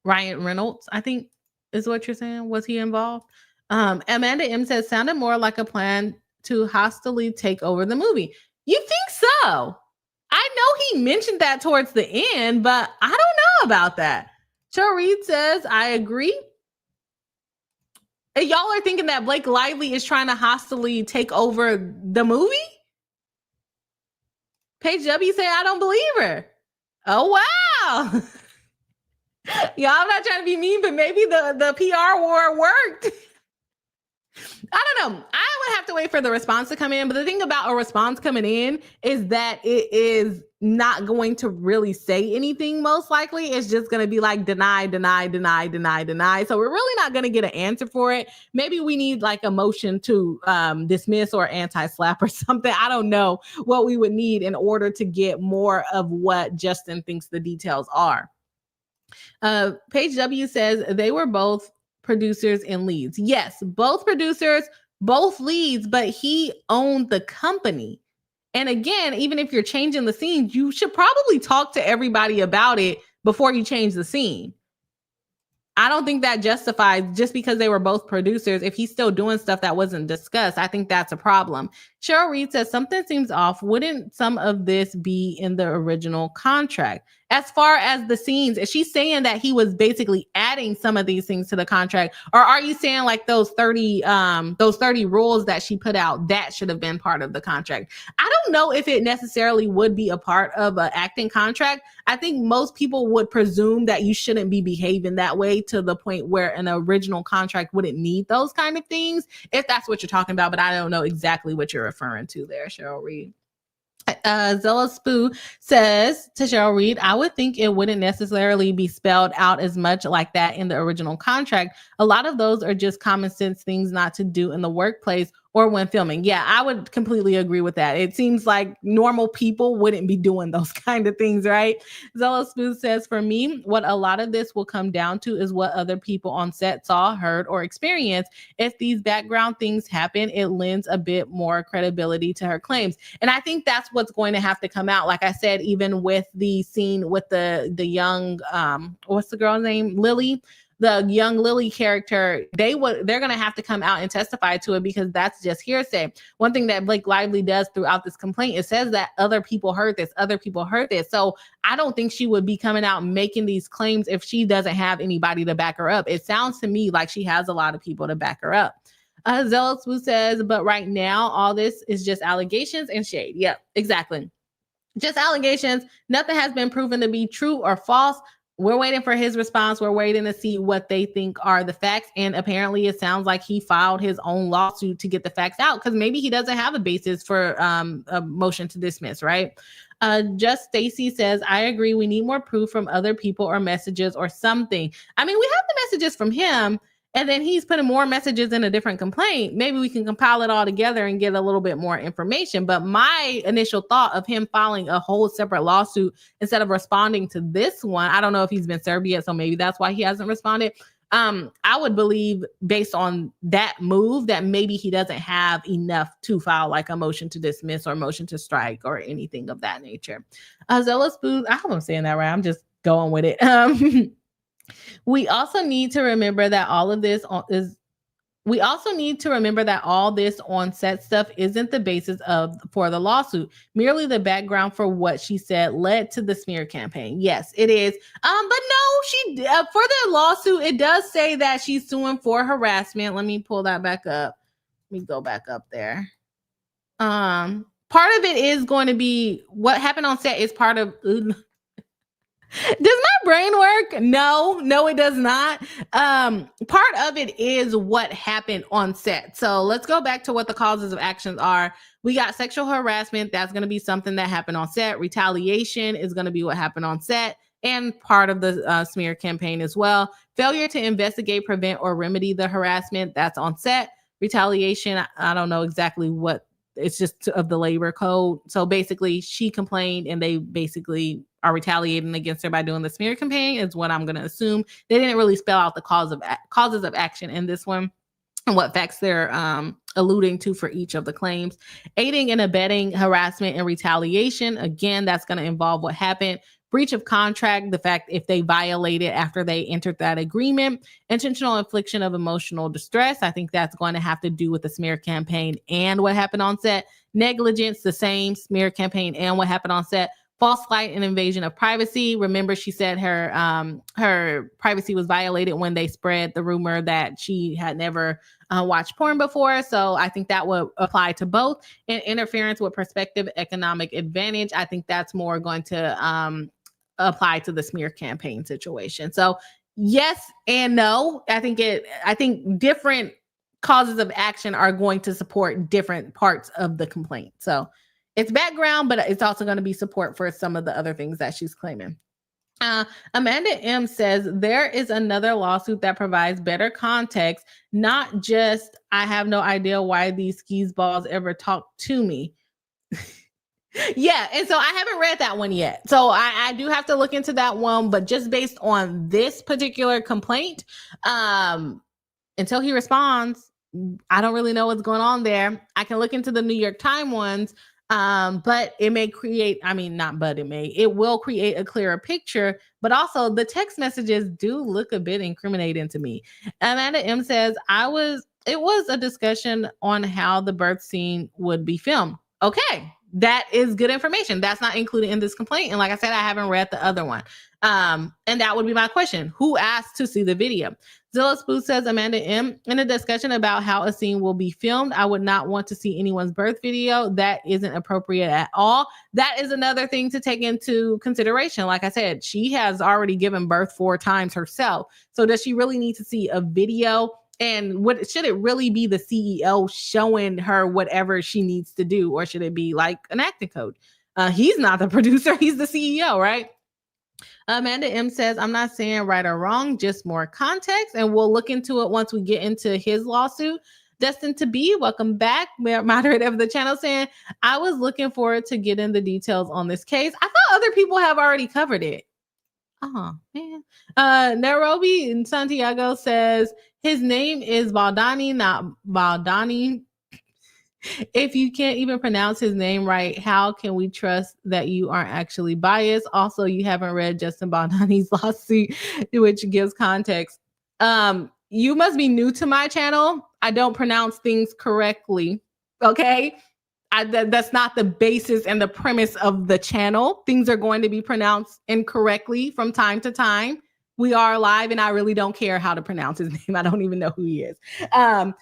Ryan Reynolds, I think is what you're saying. Was he involved? Amanda M says sounded more like a plan to hostily take over the movie. You think so? I know he mentioned that towards the end, but I don't know about that. Cheryl Reed says, I agree. Y'all are thinking that Blake Lively is trying to hostily take over the movie? Paige W say, I don't believe her. Oh, wow. Y'all, I'm not trying to be mean, but maybe the PR war worked. I don't know. I would have to wait for the response to come in. But the thing about a response coming in is that it is not going to really say anything, most likely. It's just going to be like deny, deny, deny, deny, deny. So we're really not going to get an answer for it. Maybe we need like a motion to dismiss or anti-slap or something. I don't know what we would need in order to get more of what Justin thinks the details are. Paige W says they were both producers and leads. Yes, both producers, both leads, but he owned the company. And again, even if you're changing the scene, you should probably talk to everybody about it before you change the scene. I don't think that justifies just because they were both producers. If he's still doing stuff that wasn't discussed, I think that's a problem. Cheryl Reed says something seems off. Wouldn't some of this be in the original contract? As far as the scenes, is she saying that he was basically adding some of these things to the contract? Or are you saying like those 30 rules that she put out, that should have been part of the contract? I don't know if it necessarily would be a part of an acting contract. I think most people would presume that you shouldn't be behaving that way to the point where an original contract wouldn't need those kind of things, if that's what you're talking about. But I don't know exactly what you're referring to there, Cheryl Reed. Zealous Spoo says to Cheryl Reed, I would think it wouldn't necessarily be spelled out as much like that in the original contract. A lot of those are just common sense things not to do in the workplace or when filming. Yeah, I would completely agree with that. It seems like normal people wouldn't be doing those kind of things, right? Zealous Spoo says, for me, what a lot of this will come down to is what other people on set saw, heard, or experienced. If these background things happen, it lends a bit more credibility to her claims. And I think that's what's going to have to come out. Like I said, even with the scene with the young, what's the girl's name? Lily. The young Lily character, they're going to have to come out and testify to it, because that's just hearsay. One thing that Blake Lively does throughout this complaint, it says that other people heard this, other people heard this. So I don't think she would be coming out making these claims if she doesn't have anybody to back her up. It sounds to me like she has a lot of people to back her up. Zealous Woo says, but right now, all this is just allegations and shade. Yep, exactly. Just allegations. Nothing has been proven to be true or false. We're waiting for his response. We're waiting to see what they think are the facts. And apparently it sounds like he filed his own lawsuit to get the facts out, because maybe he doesn't have a basis for a motion to dismiss, right? Just Stacy says, I agree. We need more proof from other people or messages or something. I mean, we have the messages from him, and then he's putting more messages in a different complaint. Maybe we can compile it all together and get a little bit more information. But my initial thought of him filing a whole separate lawsuit instead of responding to this one, I don't know if he's been served yet, so maybe that's why he hasn't responded. I would believe, based on that move, that maybe he doesn't have enough to file like a motion to dismiss or motion to strike or anything of that nature. Zealous Booth, I hope I'm saying that right. I'm just going with it. We also need to remember that all this on set stuff isn't the basis for the lawsuit. Merely the background for what she said led to the smear campaign. Yes, it is. But no, she for the lawsuit, it does say that she's suing for harassment. Let me pull that back up. Let me go back up there. Part of it is going to be what happened on set is part of Does my brain work? No, it does not. Part of it is what happened on set. So let's go back to what the causes of actions are. We got sexual harassment. That's going to be something that happened on set. Retaliation is going to be what happened on set and part of the smear campaign as well. Failure to investigate, prevent, or remedy the harassment. That's on set. Retaliation, I don't know exactly what. It's just of the labor code. So basically, she complained and they basically are retaliating against her by doing the smear campaign is what I'm going to assume. They didn't really spell out the causes of action in this one and what facts they're alluding to for each of the claims. Aiding and abetting harassment and retaliation. Again, that's going to involve what happened. Breach of contract, the fact if they violated after they entered that agreement. Intentional infliction of emotional distress. I think that's going to have to do with the smear campaign and what happened on set. Negligence, the same, smear campaign and what happened on set. False flight and invasion of privacy. Remember, she said her privacy was violated when they spread the rumor that she had never watched porn before. So I think that would apply to both. And interference with prospective economic advantage. I think that's more going to apply to the smear campaign situation. So yes and no. I think different causes of action are going to support different parts of the complaint. So it's background, but it's also going to be support for some of the other things that she's claiming. Amanda M says there is another lawsuit that provides better context, not just I have no idea why these skis balls ever talk to me. Yeah, and so I haven't read that one yet. So I do have to look into that one, but just based on this particular complaint, until he responds, I don't really know what's going on there. I can look into the New York Times ones, but it may create, it will create a clearer picture, but also the text messages do look a bit incriminating to me. Amanda M says, it was a discussion on how the birth scene would be filmed. Okay. That is good information. That's not included in this complaint. And like I said, I haven't read the other one. And that would be my question. Who asked to see the video? Zilla Spoot says, Amanda M, in a discussion about how a scene will be filmed, I would not want to see anyone's birth video. That isn't appropriate at all. That is another thing to take into consideration. Like I said, she has already given birth 4 times herself. So does she really need to see a video? And what should it really be the CEO showing her whatever she needs to do? Or should it be like an acting coach? He's not the producer. He's the CEO, right? Amanda M says, I'm not saying right or wrong, just more context. And we'll look into it once we get into his lawsuit. Destined to be, welcome back. Moderator of the channel saying, I was looking forward to getting the details on this case. I thought other people have already covered it. Oh, man. Nairobi in Santiago says, his name is Baldoni, not Baldoni. If you can't even pronounce his name right, how can we trust that you aren't actually biased? Also, you haven't read Justin Baldoni's lawsuit, which gives context. You must be new to my channel. I don't pronounce things correctly, okay? That's not the basis and the premise of the channel. Things are going to be pronounced incorrectly from time to time. We are live and I really don't care how to pronounce his name. I don't even know who he is. And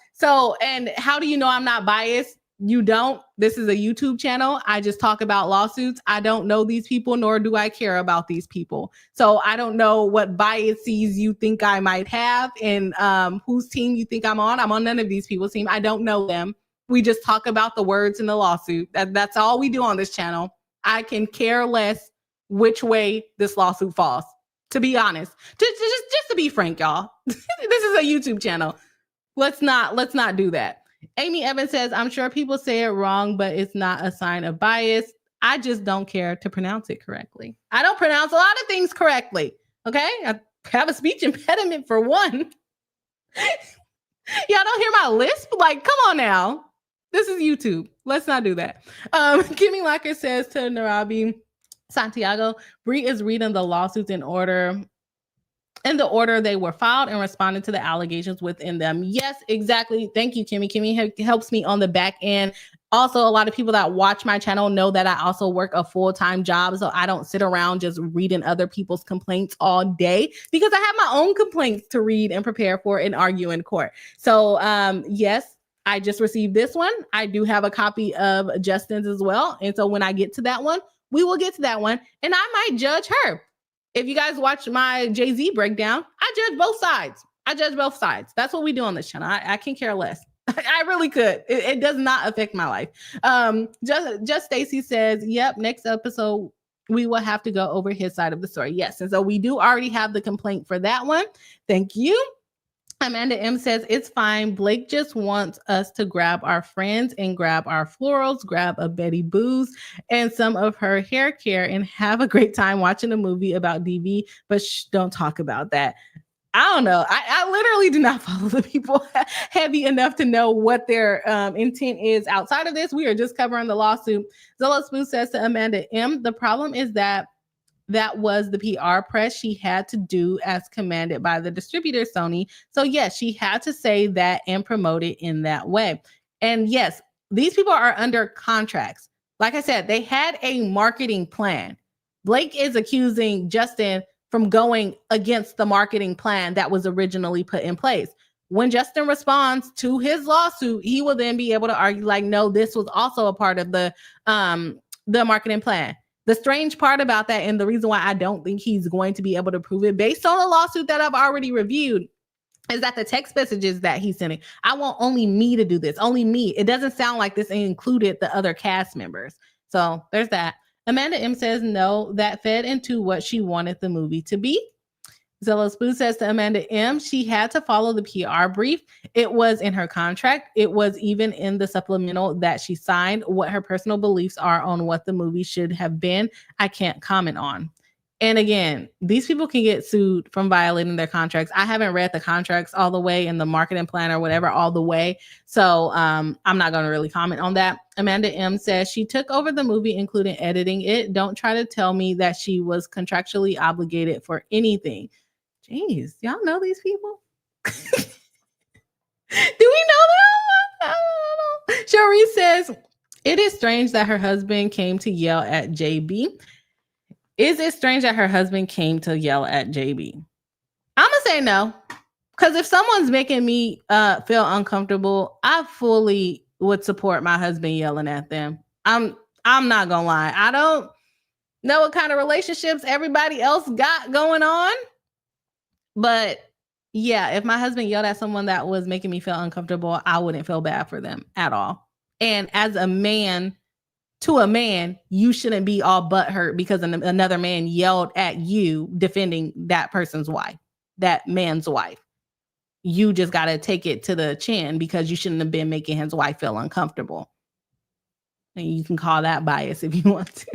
how do you know I'm not biased? You don't. This is a YouTube channel. I just talk about lawsuits. I don't know these people, nor do I care about these people. So I don't know what biases you think I might have and whose team you think I'm on. I'm on none of these people's team. I don't know them. We just talk about the words in the lawsuit. That's all we do on this channel. I can care less which way this lawsuit falls. To be honest, just to be frank, y'all, this is a YouTube channel. Let's not do that. Amy Evans says, I'm sure people say it wrong, but it's not a sign of bias. I just don't care to pronounce it correctly. I don't pronounce a lot of things correctly. Okay. I have a speech impediment for one. Y'all don't hear my lisp? Like, come on now. This is YouTube. Let's not do that. Kimmy Locker says to Narabi, Santiago, Bree is reading the lawsuits in the order they were filed and responding to the allegations within them. Yes, exactly. Thank you, Kimmy. Kimmy helps me on the back end. Also, a lot of people that watch my channel know that I also work a full-time job, so I don't sit around just reading other people's complaints all day because I have my own complaints to read and prepare for and argue in court. So, yes, I just received this one. I do have a copy of Justin's as well. And so when I get to that one, we will get to that one and I might judge her. If you guys watch my Jay-Z breakdown, I judge both sides. That's what we do on this channel. I can care less. I really could. It does not affect my life. Just Stacy says, yep, next episode we will have to go over his side of the story. Yes. And so we do already have the complaint for that one. Thank you. Amanda M says, it's fine. Blake just wants us to grab our friends and grab our florals, grab a Betty Boo's and some of her hair care and have a great time watching a movie about DV, but don't talk about that. I don't know. I literally do not follow the people heavy enough to know what their intent is outside of this. We are just covering the lawsuit. Zilla Spoo says to Amanda M, the problem is that was the PR press she had to do as commanded by the distributor, Sony. So yes, she had to say that and promote it in that way. And yes, these people are under contracts. Like I said, they had a marketing plan. Blake is accusing Justin from going against the marketing plan that was originally put in place. When Justin responds to his lawsuit, he will then be able to argue like, no, this was also a part of the marketing plan. The strange part about that, and the reason why I don't think he's going to be able to prove it based on a lawsuit that I've already reviewed, is that the text messages that he's sending, I want only me to do this, only me. It doesn't sound like this included the other cast members. So there's that. Amanda M says, no, that fed into what she wanted the movie to be. Zilla Spoo says to Amanda M, she had to follow the PR brief. It was in her contract. It was even in the supplemental that she signed. What her personal beliefs are on what the movie should have been, I can't comment on. And again, these people can get sued from violating their contracts. I haven't read the contracts all the way and the marketing plan or whatever all the way. So I'm not going to really comment on that. Amanda M says she took over the movie, including editing it. Don't try to tell me that she was contractually obligated for anything. Jeez, y'all know these people? Do we know them? I don't know. Cherie says, it is strange that her husband came to yell at JB. Is it strange that her husband came to yell at JB? I'm going to say no. Because if someone's making me feel uncomfortable, I fully would support my husband yelling at them. I'm not going to lie. I don't know what kind of relationships everybody else got going on. But yeah, if my husband yelled at someone that was making me feel uncomfortable, I wouldn't feel bad for them at all. And as a man, to a man, you shouldn't be all butthurt because another man yelled at you defending that person's wife, that man's wife. You just got to take it to the chin because you shouldn't have been making his wife feel uncomfortable. And you can call that bias if you want to.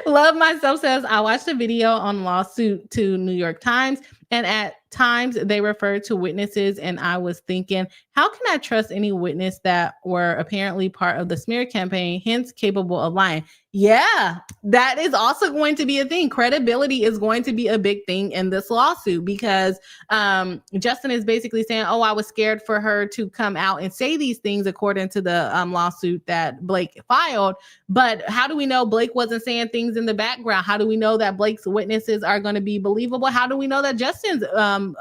Love Myself says, I watched a video on lawsuit to New York Times, and at times they referred to witnesses, and I was thinking, how can I trust any witness that were apparently part of the smear campaign, hence capable of lying? Yeah, that is also going to be a thing. Credibility is going to be a big thing in this lawsuit because Justin is basically saying, oh, I was scared for her to come out and say these things according to the lawsuit that Blake filed. But how do we know Blake wasn't saying things in the background? How do we know that Blake's witnesses are going to be believable? How do we know that Justin's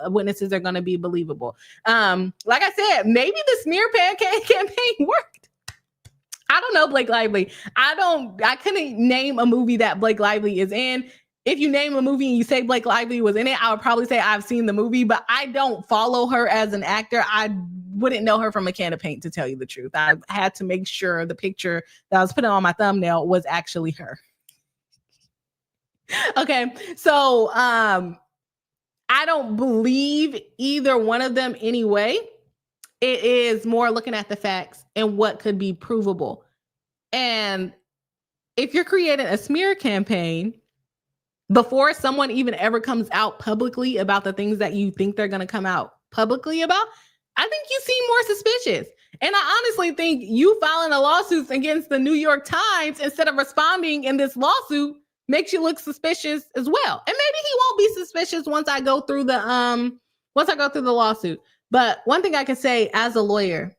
witnesses are going to be believable? Like I said, maybe the smear campaign worked. I don't know Blake Lively. I couldn't name a movie that Blake Lively is in. If you name a movie and you say Blake Lively was in it, I would probably say I've seen the movie, but I don't follow her as an actor. I wouldn't know her from a can of paint, to tell you the truth. I had to make sure the picture that I was putting on my thumbnail was actually her. Okay, so I don't believe either one of them anyway. It is more looking at the facts and what could be provable. And if you're creating a smear campaign before someone even ever comes out publicly about the things that you think they're going to come out publicly about, I think you seem more suspicious. And I honestly think you filing a lawsuit against the New York Times instead of responding in this lawsuit makes you look suspicious as well. And maybe he won't be suspicious once I go through the lawsuit. But one thing I can say as a lawyer,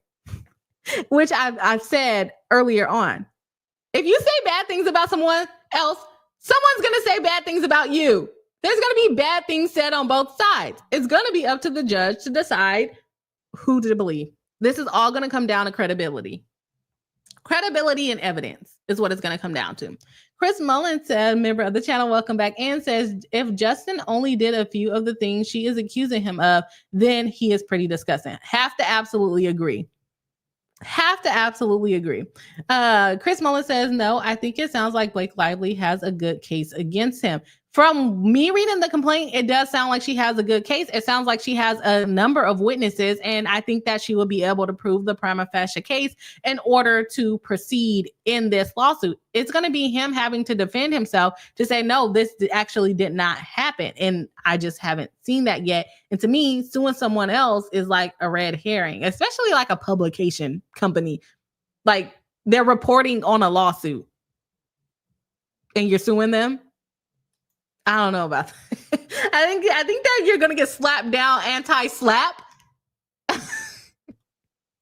which I've said earlier on, if you say bad things about someone else, someone's going to say bad things about you. There's going to be bad things said on both sides. It's going to be up to the judge to decide who to believe. This is all going to come down to credibility. Credibility and evidence is what it's going to come down to. Chris Mullins said, member of the channel, welcome back, and says, if Justin only did a few of the things she is accusing him of, then he is pretty disgusting. Have to absolutely agree. Chris Mullins says, no, I think it sounds like Blake Lively has a good case against him. From me reading the complaint, it does sound like she has a good case. It sounds like she has a number of witnesses, and I think that she will be able to prove the prima facie case in order to proceed in this lawsuit. It's going to be him having to defend himself to say, no, this actually did not happen, and I just haven't seen that yet. And to me, suing someone else is like a red herring, especially like a publication company. Like, they're reporting on a lawsuit, and you're suing them. I don't know about that. I think that you're going to get slapped down, anti-slap.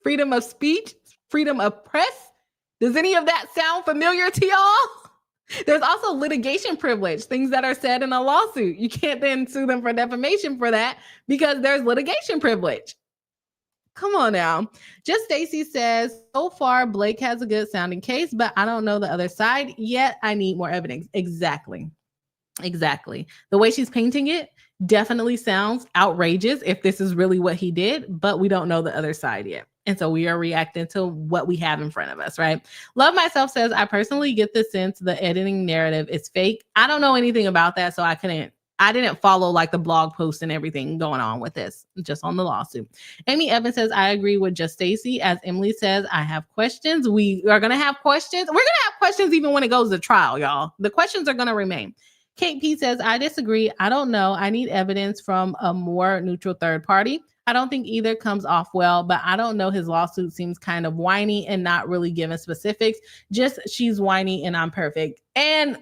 Freedom of speech, freedom of press. Does any of that sound familiar to y'all? There's also litigation privilege, things that are said in a lawsuit. You can't then sue them for defamation for that because there's litigation privilege. Come on now. Just Stacy says, so far, Blake has a good sounding case, but I don't know the other side yet. I need more evidence. Exactly. The way she's painting it definitely sounds outrageous if this is really what he did, but we don't know the other side yet. And so we are reacting to what we have in front of us, right? Love Myself says, I personally get the sense the editing narrative is fake. I don't know anything about that, so I didn't follow like the blog post and everything going on with this, just on the lawsuit. Amy Evans says, I agree with Just Stacy. As Emily says, I have questions. We are going to have questions. We're going to have questions even when it goes to trial, y'all. The questions are going to remain. Kate P says, I disagree. I don't know. I need evidence from a more neutral third party. I don't think either comes off well, but I don't know. His lawsuit seems kind of whiny and not really giving specifics. Just she's whiny and I'm perfect. And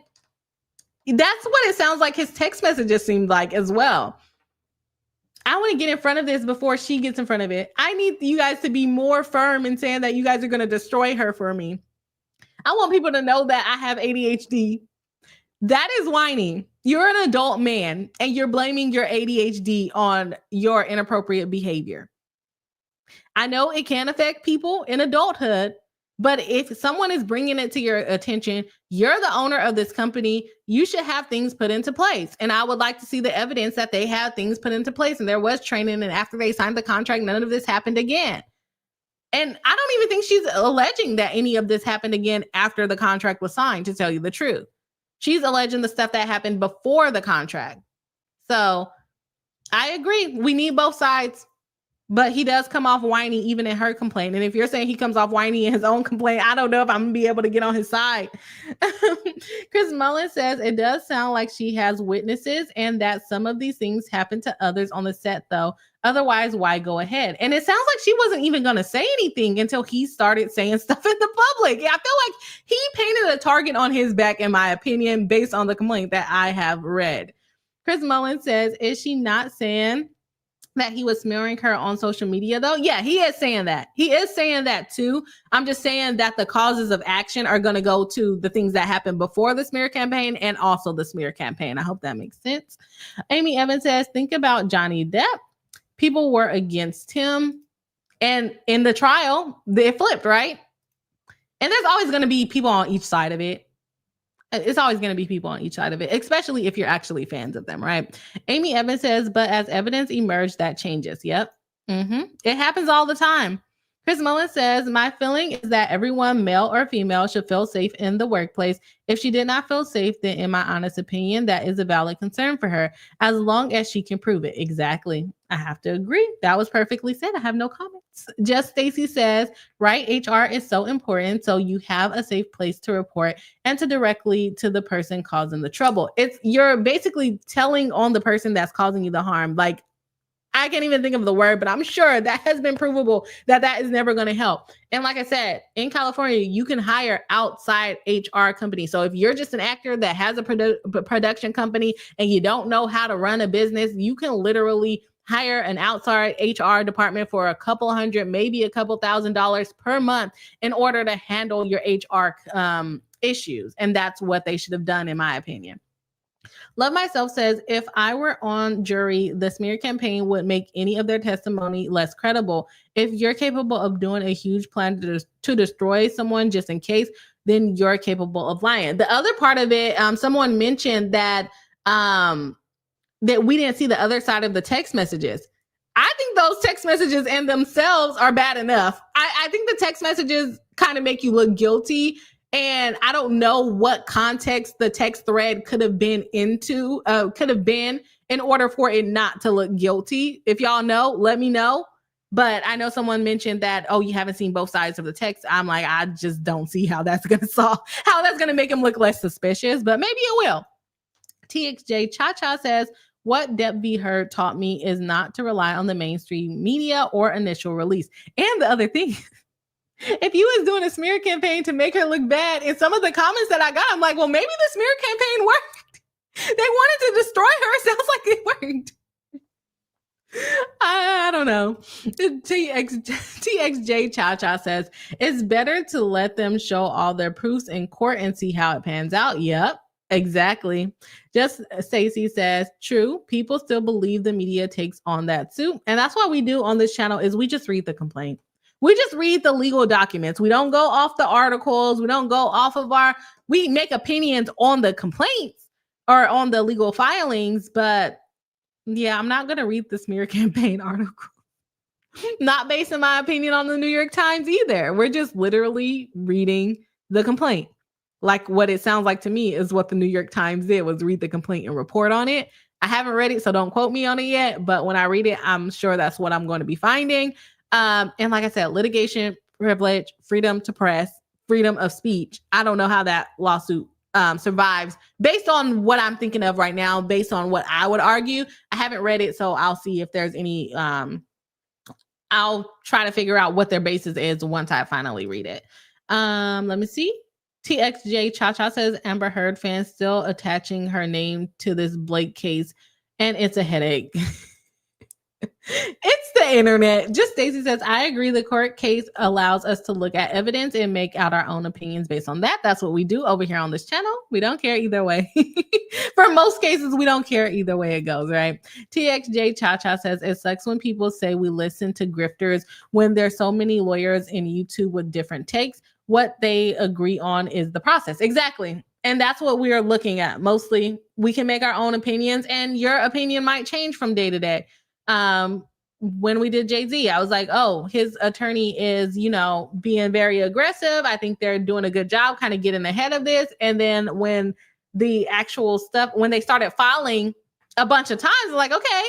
that's what it sounds like his text messages seemed like as well. I want to get in front of this before she gets in front of it. I need you guys to be more firm in saying that you guys are going to destroy her for me. I want people to know that I have ADHD. That is whiny. You're an adult man and you're blaming your ADHD on your inappropriate behavior. I know it can affect people in adulthood, but if someone is bringing it to your attention, you're the owner of this company, you should have things put into place. And I would like to see the evidence that they have things put into place and there was training, and after they signed the contract, none of this happened again. And I don't even think she's alleging that any of this happened again after the contract was signed, to tell you the truth. She's alleging the stuff that happened before the contract. So I agree. We need both sides. But he does come off whiny even in her complaint. And if you're saying he comes off whiny in his own complaint, I don't know if I'm going to be able to get on his side. Chris Mullins says, it does sound like she has witnesses and that some of these things happen to others on the set, though. Otherwise, why go ahead? And it sounds like she wasn't even going to say anything until he started saying stuff in the public. I feel like he painted a target on his back, in my opinion, based on the complaint that I have read. Chris Mullins says, is she not saying that he was smearing her on social media, though? Yeah, he is saying that. He is saying that too. I'm just saying that the causes of action are going to go to the things that happened before the smear campaign and also the smear campaign. I hope that makes sense. Amy Evans says, think about Johnny Depp. People were against him. And in the trial, they flipped, right? And there's always going to be people on each side of it. It's always going to be people on each side of it, especially if you're actually fans of them, right? Amy Evans says, but as evidence emerged, that changes. Yep. It happens all the time. Chris Mullins says, my feeling is that everyone, male or female, should feel safe in the workplace. If she did not feel safe, then in my honest opinion, that is a valid concern for her, as long as she can prove it. Exactly. I have to agree. That was perfectly said. I have no comments. Just Stacy says, right, HR is so important, so you have a safe place to report and to directly to the person causing the trouble. You're basically telling on the person that's causing you the harm. Like, I can't even think of the word, but I'm sure that has been provable that is never going to help. And like I said, in California, you can hire outside HR companies. So if you're just an actor that has a production company and you don't know how to run a business, you can literally hire an outside HR department for a couple hundred, maybe a couple $1,000s per month in order to handle your HR issues. And that's what they should have done, in my opinion. Love Myself says, if I were on jury, the smear campaign would make any of their testimony less credible. If you're capable of doing a huge plan to destroy someone just in case, then you're capable of lying. The other part of it, someone mentioned that that we didn't see the other side of the text messages. I think those text messages in themselves are bad enough. I think the text messages kind of make you look guilty. And I don't know what context the text thread could have been in order for it not to look guilty. If y'all know, let me know. But I know someone mentioned that, oh, you haven't seen both sides of the text. I'm like, I just don't see how that's going to make him look less suspicious, but maybe it will. TXJ Cha-Cha says, what Deb V. Heard taught me is not to rely on the mainstream media or initial release. And the other thing, if you was doing a smear campaign to make her look bad, in some of the comments that I got, I'm like, well, maybe the smear campaign worked. They wanted to destroy her. It sounds like it worked. I don't know. TXJ Cha-Cha says, it's better to let them show all their proofs in court and see how it pans out. Yep. Exactly. Just Stacey says, true. People still believe the media takes on that suit. And that's what we do on this channel is we just read the complaint. We just read the legal documents. We don't go off the articles. We don't go off of we make opinions on the complaints or on the legal filings. But yeah, I'm not going to read the smear campaign article. Not basing my opinion on the New York Times either. We're just literally reading the complaint. Like what it sounds like to me is what the New York Times did was read the complaint and report on it. I haven't read it, so don't quote me on it yet. But when I read it, I'm sure that's what I'm going to be finding. And like I said, litigation privilege, freedom to press, freedom of speech. I don't know how that lawsuit survives based on what I'm thinking of right now, based on what I would argue. I haven't read it, so I'll see if there's any, I'll try to figure out what their basis is once I finally read it. Let me see. TXJ Cha-Cha says, Amber Heard fans still attaching her name to this Blake case, and it's a headache. It's the internet. Just Stacey says, I agree. The court case allows us to look at evidence and make out our own opinions based on that. That's what we do over here on this channel. We don't care either way. For most cases, we don't care either way it goes, right? TXJ Cha-Cha says, it sucks when people say we listen to grifters when there's so many lawyers in YouTube with different takes. What they agree on is the process. Exactly. And that's what we are looking at. Mostly, we can make our own opinions, and your opinion might change from day to day. When we did Jay-Z, I was like, oh, his attorney is, being very aggressive. I think they're doing a good job kind of getting ahead of this. And then when the actual stuff, when they started filing a bunch of times, like, okay,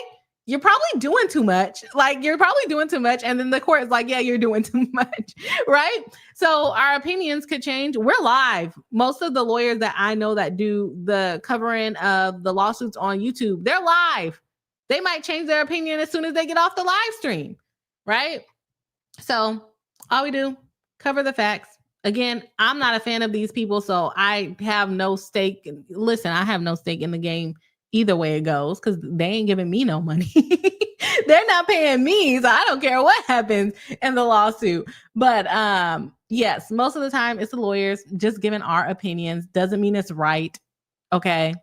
you're probably doing too much. And then the court is like, yeah, you're doing too much. Right. So our opinions could change. We're live. Most of the lawyers that I know that do the covering of the lawsuits on YouTube, they're live. They might change their opinion as soon as they get off the live stream. Right. So all we do, cover the facts. Again, I'm not a fan of these people, so I have no stake. Listen, I have no stake in the game either way it goes, because they ain't giving me no money. They're not paying me, so I don't care what happens in the lawsuit. But yes, most of the time it's the lawyers just giving our opinions. Doesn't mean it's right. Okay.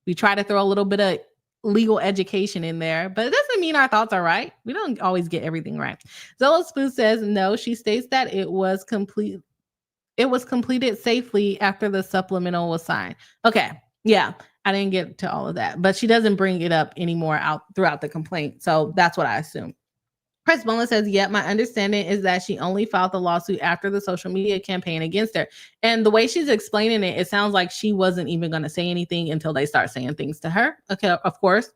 We try to throw a little bit of legal education in there, but it doesn't mean our thoughts are right. We don't always get everything right. Zella Spoo says no. She states that it was completed safely after the supplemental was signed. Okay. Yeah. I didn't get to all of that, but she doesn't bring it up anymore out throughout the complaint. So that's what I assume. Chris Boland says, yeah, my understanding is that she only filed the lawsuit after the social media campaign against her. And the way she's explaining it, it sounds like she wasn't even going to say anything until they start saying things to her. Okay, of course,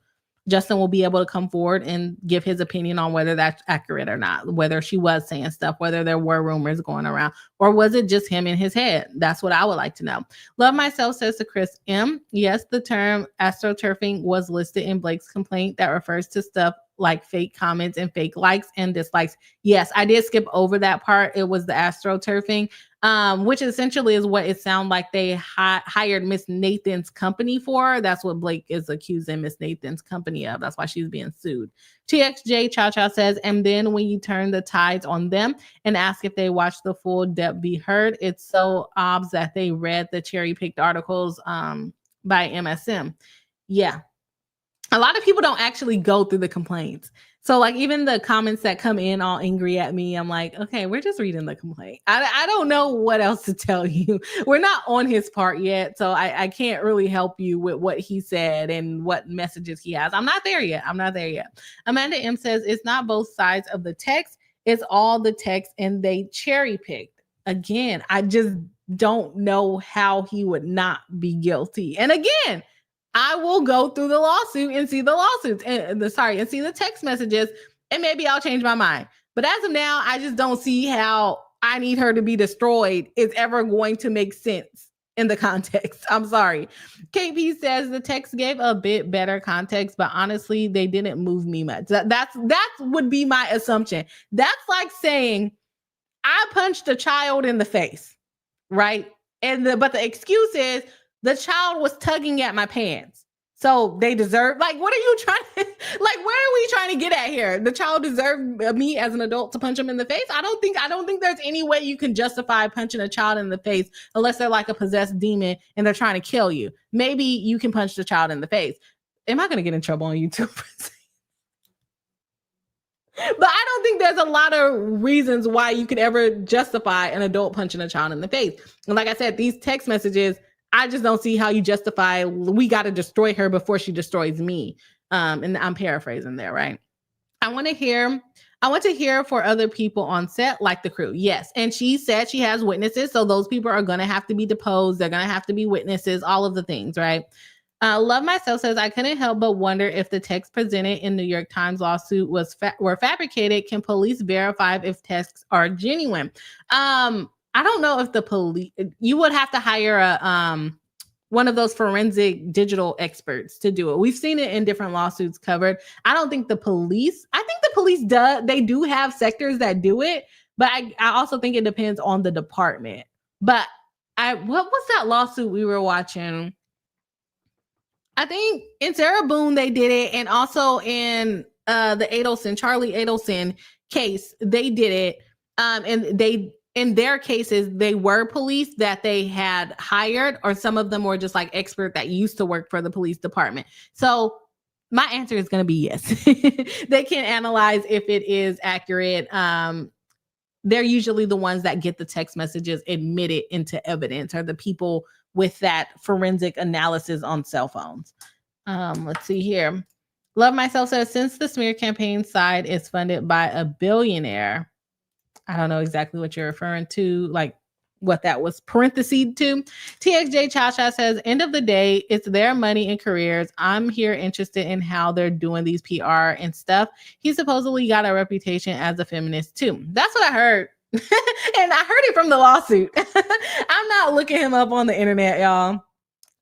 Justin will be able to come forward and give his opinion on whether that's accurate or not, whether she was saying stuff, whether there were rumors going around, or was it just him in his head? That's what I would like to know. Love Myself says to Chris M, yes, the term astroturfing was listed in Blake's complaint that refers to stuff like fake comments and fake likes and dislikes. Yes, I did skip over that part. It was the astroturfing, which essentially is what it sounded like they hired Miss Nathan's company for. That's what Blake is accusing Miss Nathan's company of. That's why she's being sued. TXJ Cha-Cha says, and then when you turn the tides on them and ask if they watched the full Deb V. Heard, it's so obvious that they read the cherry-picked articles by MSM. Yeah. A lot of people don't actually go through the complaints. So like even the comments that come in all angry at me, I'm like, okay, we're just reading the complaint. I don't know what else to tell you. We're not on his part yet. So I can't really help you with what he said and what messages he has. I'm not there yet. I'm not there yet. Amanda M says it's not both sides of the text. It's all the text and they cherry picked. Again, I just don't know how he would not be guilty. And again, I will go through the lawsuit and see the lawsuits and see the text messages, and maybe I'll change my mind. But as of now, I just don't see how I need her to be destroyed is ever going to make sense in the context. I'm sorry. KP says the text gave a bit better context, but honestly, they didn't move me much. That would be my assumption. That's like saying I punched a child in the face, right? But the excuse is the child was tugging at my pants. So they deserve, like, what are you trying to, like, where are we trying to get at here? The child deserved me as an adult to punch him in the face? I don't think there's any way you can justify punching a child in the face unless they're like a possessed demon and they're trying to kill you. Maybe you can punch the child in the face. Am I going to get in trouble on YouTube? But I don't think there's a lot of reasons why you could ever justify an adult punching a child in the face. And like I said, these text messages, I just don't see how you justify, we got to destroy her before she destroys me. And I'm paraphrasing there, right? I want to hear for other people on set, like the crew. Yes. And she said she has witnesses. So those people are going to have to be deposed. They're going to have to be witnesses, all of the things, right? Love Myself says, I couldn't help but wonder if the text presented in New York Times lawsuit were fabricated. Can police verify if texts are genuine? I don't know if the police, you would have to hire one of those forensic digital experts to do it. We've seen it in different lawsuits covered. I think the police they do have sectors that do it, but I also think it depends on the department. But what was that lawsuit we were watching? I think in Sarah Boone, they did it. And also in the Charlie Adelson case, they did it. And in their cases, they were police that they had hired, or some of them were just like expert that used to work for the police department. So my answer is going to be yes. They can analyze if it is accurate. They're usually the ones that get the text messages admitted into evidence, or the people with that forensic analysis on cell phones. Let's see here. Love Myself says, since the smear campaign side is funded by a billionaire, I don't know exactly what you're referring to, like what that was parentheses to. TXJ Cha says, end of the day, it's their money and careers. I'm here interested in how they're doing these PR and stuff. He supposedly got a reputation as a feminist too. That's what I heard. And I heard it from the lawsuit. I'm not looking him up on the internet, y'all.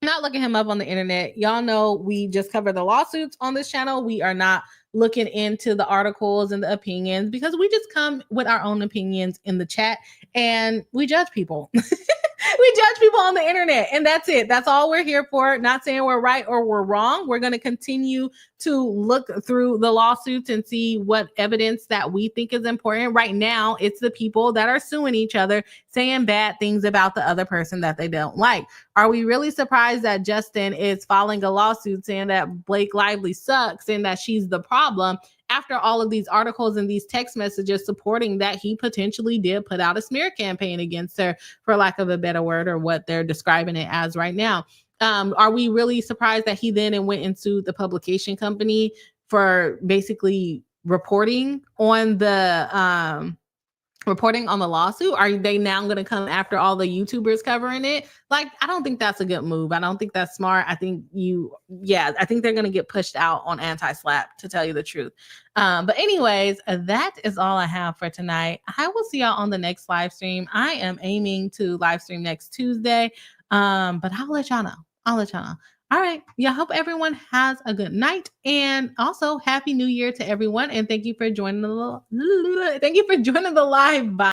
Not looking him up on the internet. Y'all know we just cover the lawsuits on this channel. We are not looking into the articles and the opinions because we just come with our own opinions in the chat and we judge people. We judge people on the internet, and that's it. That's all we're here for. Not saying we're right or we're wrong. We're going to continue to look through the lawsuits and see what evidence that we think is important. Right now, it's the people that are suing each other, saying bad things about the other person that they don't like. Are we really surprised that Justin is filing a lawsuit saying that Blake Lively sucks and that she's the problem, after all of these articles and these text messages supporting that he potentially did put out a smear campaign against her, for lack of a better word, or what they're describing it as right now? Are we really surprised that he then went and sued the publication company for basically reporting on the lawsuit? Are they now going to come after all the YouTubers covering it? Like, I don't think that's a good move. I don't think that's smart. I think I think they're going to get pushed out on anti-slap, to tell you the truth. But anyways, that is all I have for tonight. I will see y'all on the next live stream. I am aiming to live stream next Tuesday. But I'll let y'all know. All right. Yeah. Hope everyone has a good night, and also Happy New Year to everyone. And thank you for joining the live. Bye.